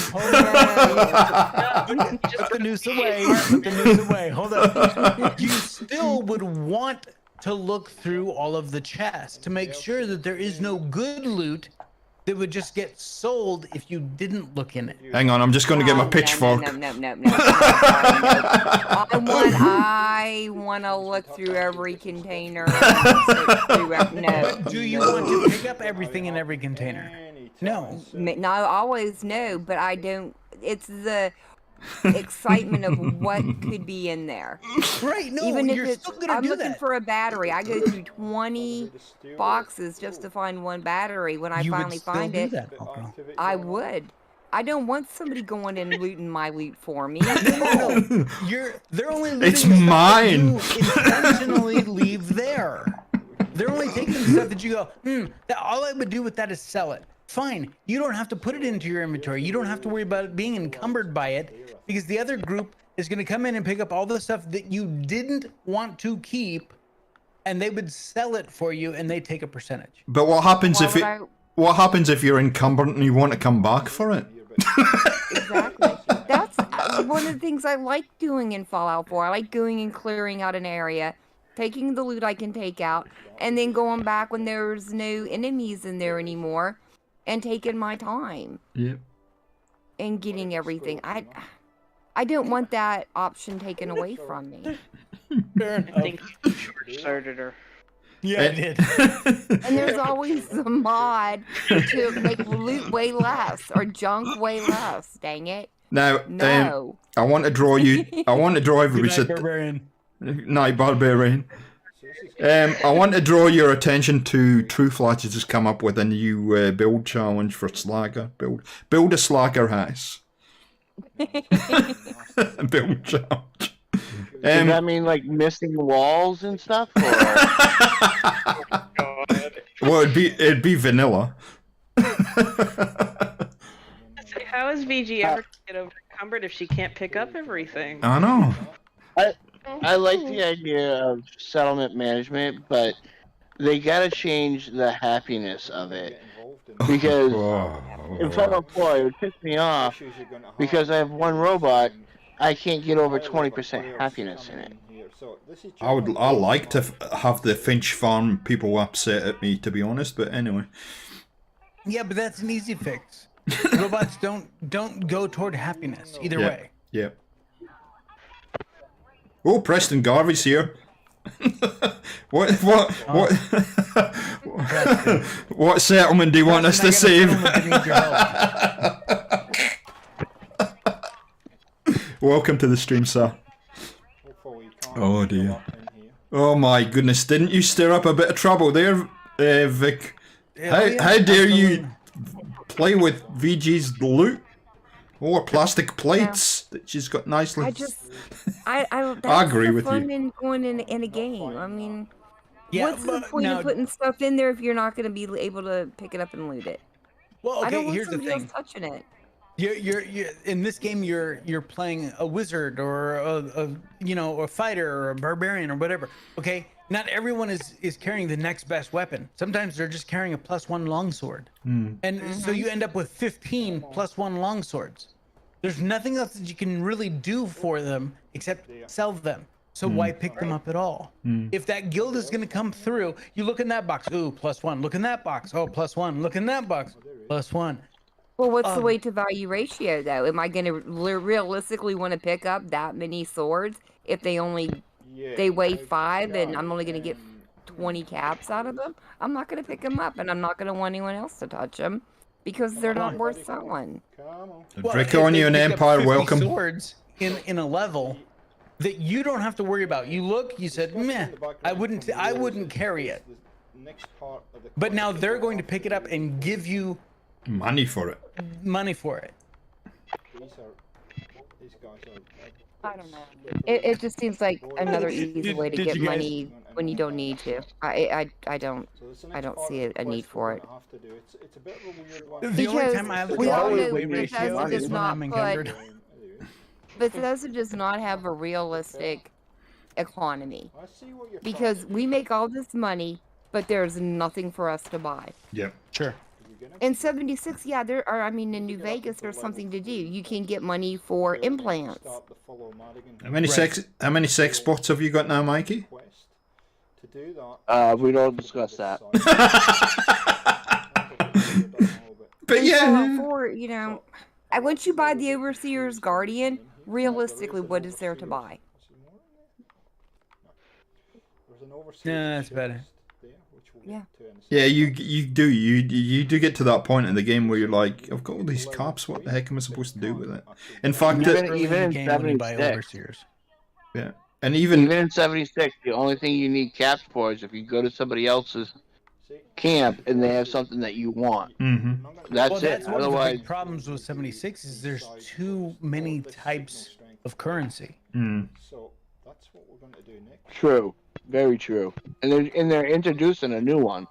Put the noose away. Hold on. You still would want to look through all of the chests to make sure that there is no good loot that would just get sold if you didn't look in it. Hang on, I'm just going to get my pitchfork. No. I want to look through every container. No. Do you want to pick up everything in every container? No. Not always, no, but I don't. It's excitement of what could be in there. Right? No, Even if you're it's, still gonna I'm do looking that. for a battery. I go through 20 boxes just to find one battery. When I You would finally still find do it, that, Falco. I would. I don't want somebody going in and looting my loot for me. No. They're only looting It's the stuff that mine. you intentionally leave there. They're only taking stuff that you go, all I would do with that is sell it. Fine. You don't have to put it into your inventory. You don't have to worry about it being encumbered by it, because the other group is going to come in and pick up all the stuff that you didn't want to keep, and they would sell it for you, and they take a percentage. But what happens Why if would it? I- What happens if you're encumbered and you want to come back for it? Exactly. That's one of the things I like doing in Fallout 4. I like going and clearing out an area, taking the loot I can take out, and then going back when there's no enemies in there anymore, and taking my time Yep. and getting everything. I don't want that option taken away from me. I think you short-sighted her. Yeah, I did. And there's always a mod to make loot way less or junk way less. Dang it. Now, No. I want to draw you. I want to draw everybody. Good night, Barbarian. Night, barbarian. I want to draw your attention to True Flash has just come up with a new build challenge for Slacker. Build a Slacker house. Build challenge. Does that mean like missing walls and stuff? Or... Well, it'd be vanilla. How is VG ever gonna get encumbered if she can't pick up everything? I know. I like the idea of settlement management, but they gotta change the happiness of it. Because in Fallout 4, it would piss me off because I have one robot, I can't get over 20% happiness in it. I like to have the Finch Farm people upset at me, to be honest. But anyway. Yeah, but that's an easy fix. Robots don't go toward happiness either way. Yeah. Oh, Preston Garvey's here. what what settlement do you want us to save? Welcome to the stream, sir. Oh dear. Oh my goodness! Didn't you stir up a bit of trouble there, Vic? How dare you play with VG's loot? Or plastic plates that she's got nicely. I agree the with fun you. in going in a game. I mean, Yeah, what's the point of putting stuff in there if you're not going to be able to pick it up and loot it? Well, I okay, don't want here's the somebody thing. else touching it. You're in this game. You're playing a wizard or a fighter or a barbarian or whatever. Okay, not everyone is carrying the next best weapon. Sometimes they're just carrying a +1 longsword, and so you end up with 15 +1 longswords. There's nothing else that you can really do for them except sell them. So why pick them up at all? If that guild is going to come through, you look in that box. Ooh, +1. Look in that box. Oh, +1. Look in that box. +1. Well, what's the weight to value ratio, though? Am I going to realistically want to pick up that many swords if they weigh 5 and I'm only going to get 20 caps out of them? I'm not going to pick them up, and I'm not going to want anyone else to touch them because they're not worth selling. Draconian Empire, welcome. Swords in a level that you don't have to worry about. You look, you said, meh, I wouldn't carry it. But now they're going to pick it up and give you money for it. I don't know. It just seems like another easy way to get money when you don't need to. I don't see a need for it. The only time I look at the weight ratio is when I'm encumbered. Bethesda does not have a realistic economy because we make all this money, but there's nothing for us to buy. Yeah, sure. In 76, yeah, in New Vegas, there's something to do. You can get money for implants. How many sex spots have you got now, Mikey? We don't discuss that. But yeah. Once you buy the Overseer's Guardian, realistically, what is there to buy? Yeah, that's better. Yeah. Yeah, you do get to that point in the game where you're like, I've got all these caps. What the heck am I supposed to do with it? In fact, Even in game when you buy 76. overseers. yeah, and even Even in 76, the only thing you need caps for is if you go to somebody else's camp and they have something that you want. Mhm. That's Well, it. that's one of the Otherwise, big problems with 76 is there's too many types of currency. true. Very true. And they're introducing a new one.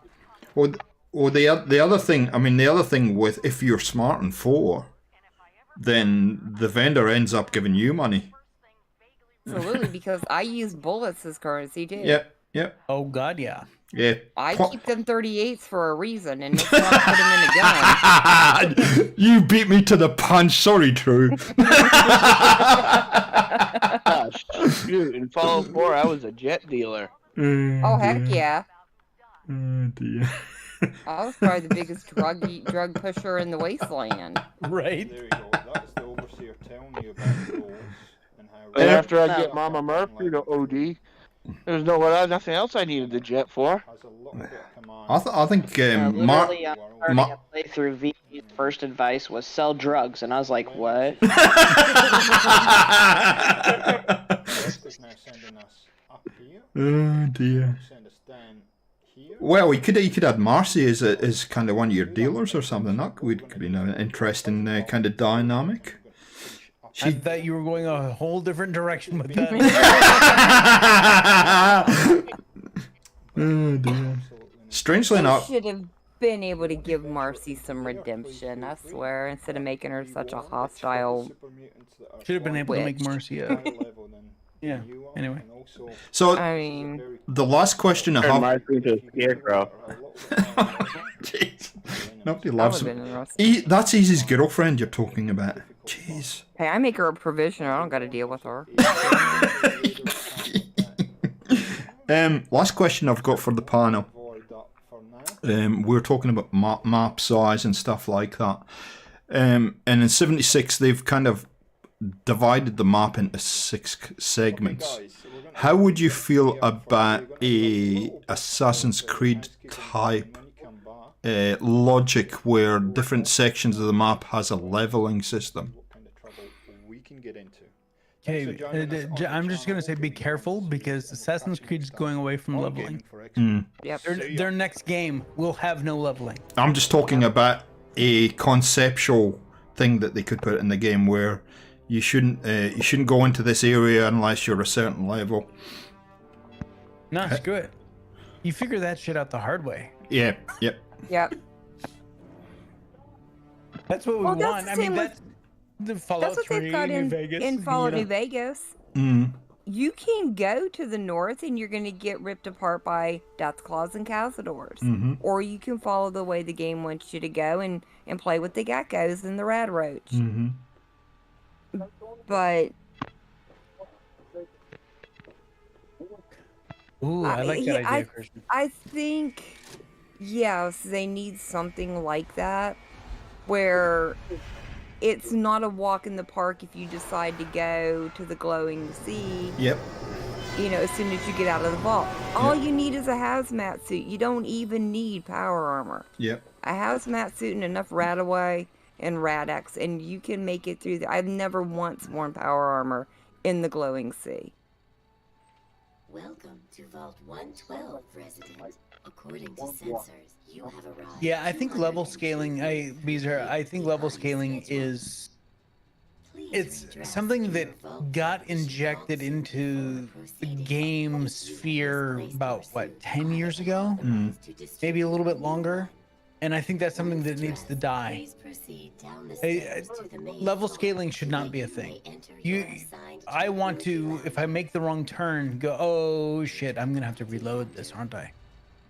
Or the other thing, I mean, the other thing with if you're smart and 4, then the vendor ends up giving you money. Absolutely, because I use bullets as currency too. Yep. Oh God, yeah. Yeah. I keep them 38s for a reason, and it's not put them in the gun. You beat me to the punch. Sorry, True. Gosh, shoot, in Fallout 4, I was a jet dealer. Oh heck yeah! Oh dear. I was probably the biggest drug pusher in the wasteland. Right. There you go. That's the overseer telling you about those and how. And after I get Mama Murphy to OD, there's nothing else I needed the jet for. I think Literally, starting a playthrough, VP's first advice was sell drugs, and I was like, what? Oh dear. Well, you could add Marcy as kind of one of your dealers or something. That could be an interesting kind of dynamic. I thought you were going a whole different direction with that. Oh dear. Strangely enough, Should have been able to give Marcy some redemption, I swear, instead of making her such a hostile. Should have been able to make Witch. Marcy yeah. Anyway. so I mean, the last question I have. Marcy to a scarecrow. Jeez. Nobody that loves would have him. been interesting. That's Easy's girlfriend you're talking about. Jeez. Hey, I make her a provisioner. I don't got to deal with her. Last question I've got for the panel. We're talking about map size and stuff like that. And in 76, they've kind of divided the map into 6 segments. How would you feel about a Assassin's Creed type logic where different sections of the map has a leveling system? Okay, I'm just gonna say be careful because Assassin's Creed is going away from leveling. Yep. Their next game will have no leveling. I'm just talking about a conceptual thing that they could put in the game where you shouldn't go into this area unless you're a certain level. No, screw it. You figure that shit out the hard way. Yeah. Yep. Yep. That's what we Well, that's want. the I mean, same with- that's the Fallout That's what 3 they've got New Vegas. in Fallout New Vegas. Mm. You can go to the north and you're going to get ripped apart by Death Claws and Cazadors. Mm-hmm. Or you can follow the way the game wants you to go and play with the geckos and the rad roach. Mm-hmm. But Ooh, I like that idea, Christian. I think, yes, they need something like that where it's not a walk in the park if you decide to go to the glowing sea. Yep. You know, as soon as you get out of the vault. All you need is a hazmat suit. You don't even need power armor. Yep. A hazmat suit and enough Radaway and Radex, and you can make it through. I've never once worn power armor in the glowing sea. Welcome to Vault 112, resident. According to sensors, you have arrived. Yeah, I think level scaling, Beezer, I think level scaling is, it's something that got injected into the game sphere about, what, 10 years ago? Maybe a little bit longer. And I think that's something that needs to die. Level scaling should not be a thing. I want to, if I make the wrong turn, go, oh shit, I'm gonna have to reload this, aren't I?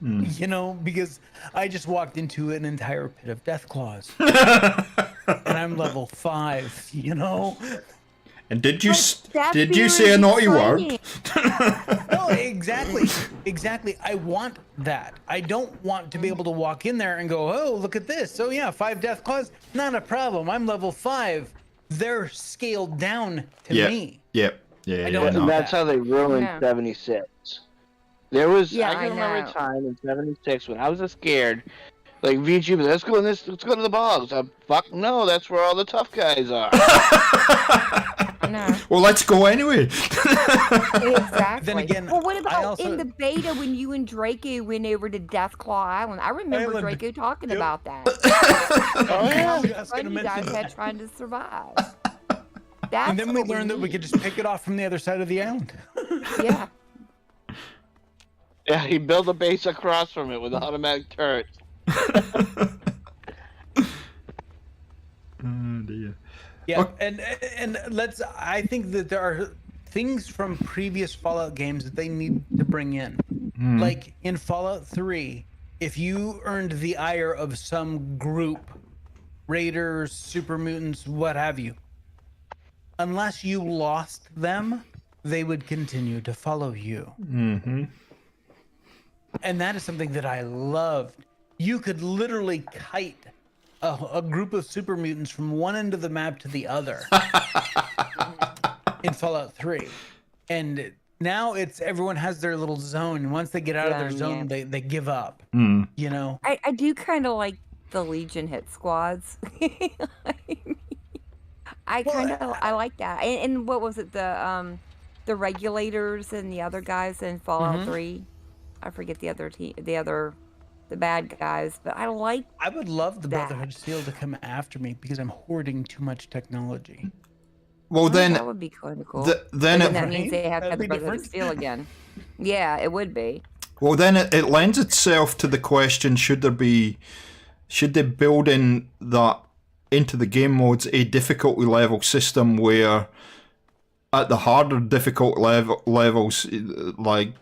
You know, because I just walked into an entire pit of death claws. And I'm level 5, you know? And did you That'd be say a naughty exciting. word? No, exactly. I want that. I don't want to be able to walk in there and go, oh, look at this. So yeah, 5 death claws, not a problem. I'm level 5. They're scaled down to me. Yep. Yeah. I don't yeah, know. no. That's how they ruined Yeah. 76. There was, Yeah, I can I remember know. a time in '76 when I was scared. Like VG, let's go in this. Let's go to the bogs. Fuck no, that's where all the tough guys are. No. Well, let's go anyway. Exactly. Then again, well, what I about also- in the beta when you and Draco went over to Deathclaw Island? I remember Island. Draco talking Yep. about that. Oh How yeah. much I was fun gonna you guys mention had that. trying to survive. That's And then we what learned that we need. could just pick it off from the other side of the island. Yeah. Yeah, he built a base across from it with automatic turrets. Oh dear. Yeah, Okay. and let's. I think that there are things from previous Fallout games that they need to bring in. Like in Fallout 3, if you earned the ire of some group, raiders, super mutants, what have you, unless you lost them, they would continue to follow you. Mm-hmm. And that is something that I loved. You could literally kite a group of super mutants from one end of the map to the other in Fallout 3. And now it's everyone has their little zone. And once they get out of their zone, Yeah. they give up. Mm. You know? I do kind of like the Legion hit squads. I like that. And what was it, the regulators and the other guys in Fallout 3? I forget the other the bad guys, but I like I would love the that. Brotherhood Steel to come after me because I'm hoarding too much technology. Well, then, that would be kind of cool. then But then it, that means they have to That'd have the be Brotherhood different. Steel again. Yeah, it would be. well, then it lends itself to the question: should they build in that into the game modes a difficulty level system where at the harder difficult levels, like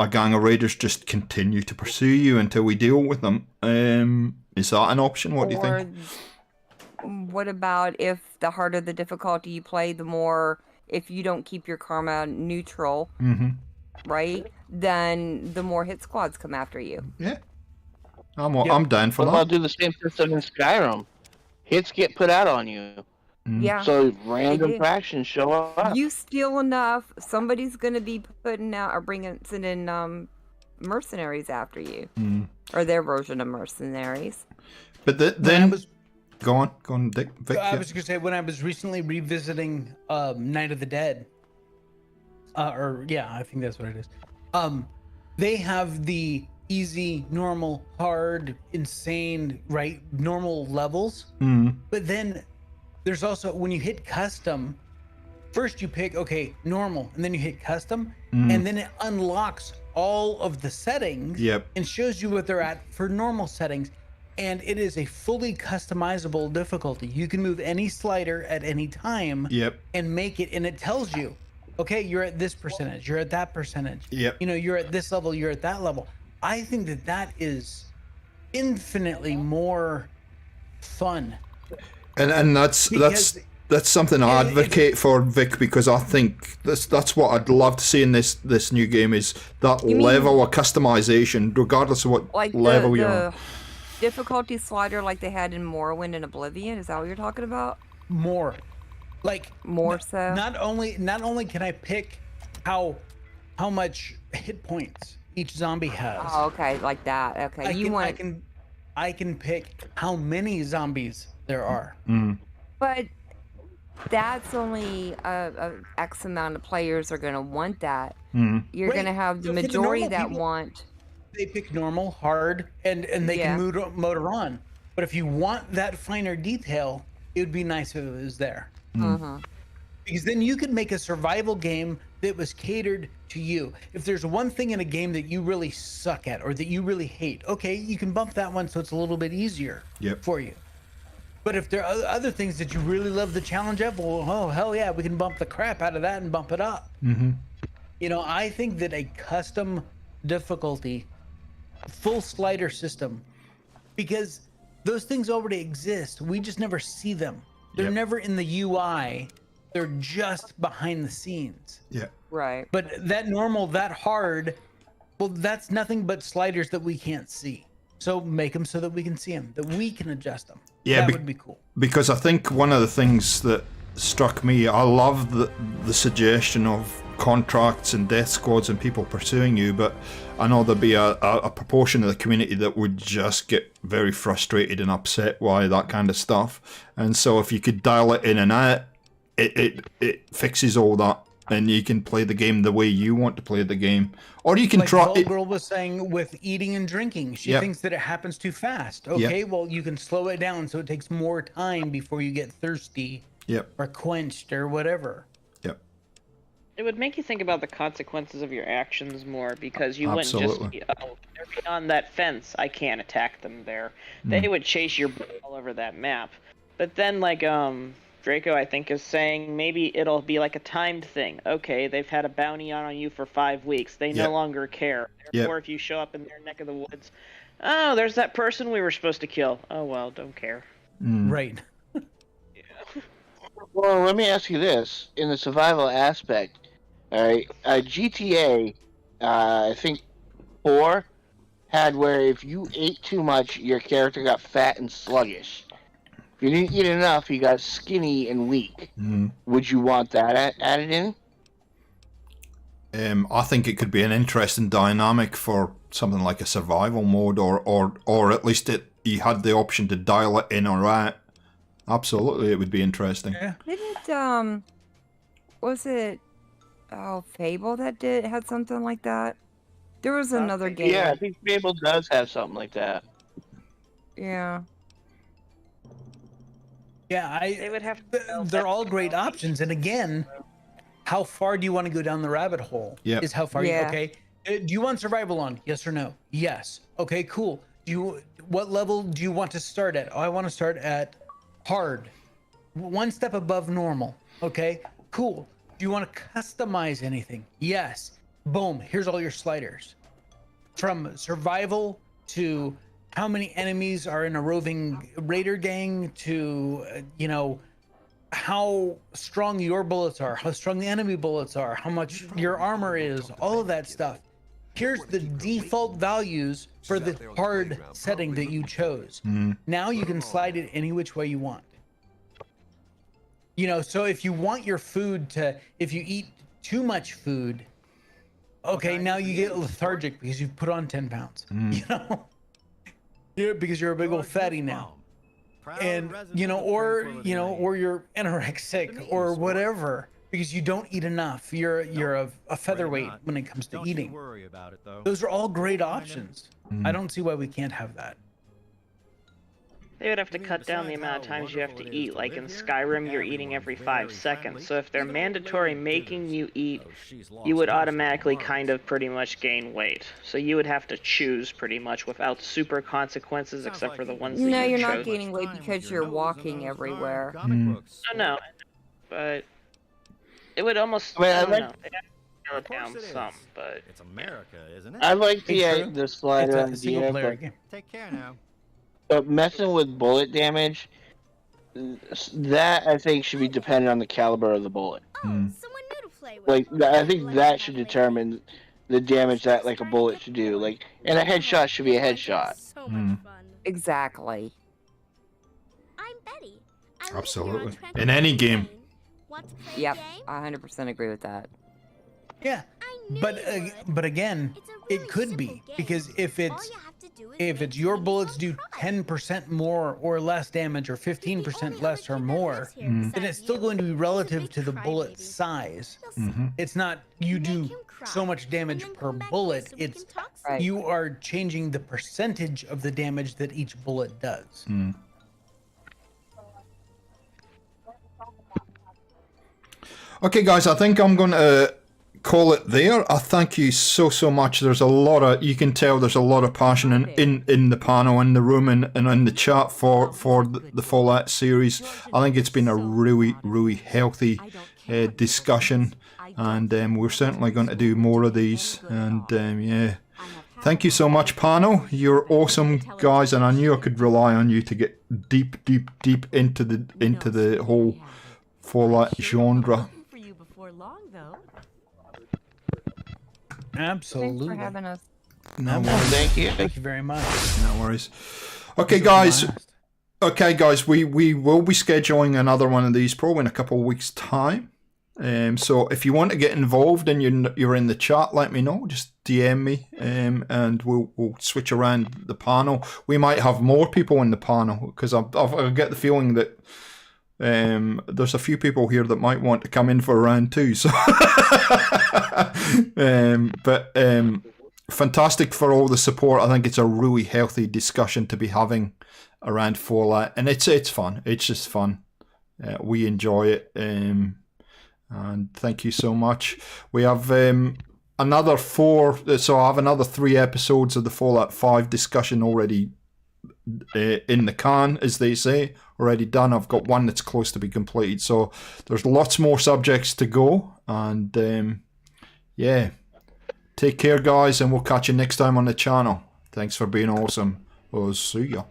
a gang of raiders just continue to pursue you until we deal with them? Is that an option? What do you think? What about if the harder the difficulty you play, the more, if you don't keep your karma neutral, right, then the more hit squads come after you. Yeah, I'm down for What about that. do the same system in Skyrim? Hits get put out on you, Yeah. so random do. fractions show up. You steal enough, somebody's going to be putting out or sending mercenaries after you, or their version of mercenaries. But When I then was go on, Dick. Vic, I yeah. was gonna say when I was recently revisiting Night of the Dead, I think that's what it is. They have the easy, normal, hard, insane, right, normal levels. But then there's also when you hit custom, first you pick normal, and then you hit custom, and then it unlocks all of the settings Yep. and shows you what they're at for normal settings. And it is a fully customizable difficulty. You can move any slider at any time Yep. and make it, and it tells you, okay, you're at this percentage, you're at that percentage. Yep. You know, you're at this level, you're at that level. I think that is infinitely more fun. And that's Because- something I Yeah, advocate for, Vic, because I think that's what I'd love to see in this new game is that You mean- level of customization, regardless of what Like level the you're on. difficulty slider like they had in Morrowind and Oblivion. Is that what you're talking about? More. Like More so? Not only can I pick how much hit points each zombie has. Oh, okay, like that. Okay, I can pick how many zombies there are. but that's only a X amount of players are going to want that. You're Right, going to have the so for the majority normal that people- want. They pick normal, hard, and they Yeah. can motor on. But if you want that finer detail, it would be nice if it was there. Because then you could make a survival game that was catered to you. If there's one thing in a game that you really suck at or that you really hate, okay, you can bump that one so it's a little bit easier Yep. for you. But if there are other things that you really love the challenge of, well, oh, hell yeah, we can bump the crap out of that and bump it up. You know, I think that a custom difficulty, full slider system, because those things already exist. We just never see them. They're Yep. never in the UI. They're just behind the scenes. Yeah. Right. But that normal, that hard, well, that's nothing but sliders that we can't see. So make them so that we can see them, that we can adjust them. Yeah, that would be cool. Because I think one of the things that struck me, I love the suggestion of contracts and death squads and people pursuing you, but I know there'd be a proportion of the community that would just get very frustrated and upset by that kind of stuff. And so if you could dial it in and out, it fixes all that, and you can play the game the way you want to play the game. Or you can like try the it. old girl was saying with eating and drinking. She thinks that it happens too fast. Okay, well, you can slow it down so it takes more time before you get thirsty or quenched or whatever. It would make you think about the consequences of your actions more, because you wouldn't just be, oh, they're beyond that fence, I can't attack them there. They would chase your butt all over that map. But then, like, Draco, I think, is saying maybe it'll be like a timed thing. Okay, they've had a bounty on you for 5 weeks. They no longer care. Therefore, if you show up in their neck of the woods, oh, there's that person we were supposed to kill. Oh, well, don't care. Right. Well, let me ask you this. In the survival aspect, all right, GTA, I think 4, had where if you ate too much, your character got fat and sluggish. If you didn't eat enough, you got skinny and weak. Would you want that added in? I think it could be an interesting dynamic for something like a survival mode, or at least you had the option to dial it in or out. Absolutely, it would be interesting. Yeah. Didn't was it Fable that had something like that? There was another game. Yeah, I think Fable does have something like that. Yeah. Yeah, They would have they're all great options, and again, how far do you want to go down the rabbit hole? Is how far you okay. Do you want survival on? Yes or no? Yes. Okay, cool. What level do you want to start at? Oh, I want to start at hard. One step above normal. Okay, cool. Do you want to customize anything? Yes. Boom, here's all your sliders. From survival to how many enemies are in a roving raider gang to, how strong your bullets are, how strong the enemy bullets are, how much your armor is, all of that stuff. Here's the default values for the hard setting that you chose. Now you can slide it any which way you want. So if you want your food if you eat too much food, okay, now you get lethargic because you've put on 10 pounds, because you're a big old fatty now. And, or you're anorexic or whatever, because you don't eat enough. You're a featherweight when it comes to eating. Those are all great options. I don't see why we can't have that. They would have to cut down the amount of times you have to eat. Like in Skyrim, you're eating every 5 seconds. So if they're mandatory making you eat, you would automatically kind of pretty much gain weight. So you would have to choose pretty much without super consequences, except for the ones that you chose. No, you're not gaining weight because you're walking everywhere. No, but it would almost, I don't know. They'd have to scale it down some, but it's America, isn't it? I like the slider It's a single player game. Take care now. But messing with bullet damage, that I think should be dependent on the caliber of the bullet. Someone new to play with. Like, I think that should determine the damage that like a bullet should do. Like, and a headshot should be a headshot. So much fun. Exactly. I'm Betty. Absolutely. In any game. Want to play Yep, a game? I 100% agree with that. Yeah, but again, it could be, because if it's your bullets do 10% more or less damage, or 15% less or more, then it's still going to be relative to the bullet size. It's not you do so much damage per bullet. It's you are changing the percentage of the damage that each bullet does. Okay, guys, I think I'm going to call it there. I thank you so much. There's a lot of, you can tell there's a lot of passion in the panel, in the room, and in the chat for the Fallout series. I think it's been a really healthy discussion, and we're certainly going to do more of these. And yeah, thank you so much, panel. You're awesome, guys, and I knew I could rely on you to get deep into the whole Fallout genre. Absolutely. Thanks for having us. No worries. Thank you. Thank you very much. No worries. Okay, guys. We will be scheduling another one of these probably in a couple of weeks' time. So if you want to get involved and you're in the chat, let me know. Just DM me, and we'll switch around the panel. We might have more people in the panel because I get the feeling that there's a few people here that might want to come in for round 2. So, but fantastic for all the support. I think it's a really healthy discussion to be having around Fallout, and it's fun. It's just fun. We enjoy it. And thank you so much. We have another 4, so I have another 3 episodes of the Fallout 5 discussion already in the can, as they say, already done. I've got one that's close to be completed. So there's lots more subjects to go. And yeah, take care, guys, and we'll catch you next time on the channel. Thanks for being awesome. We'll see ya.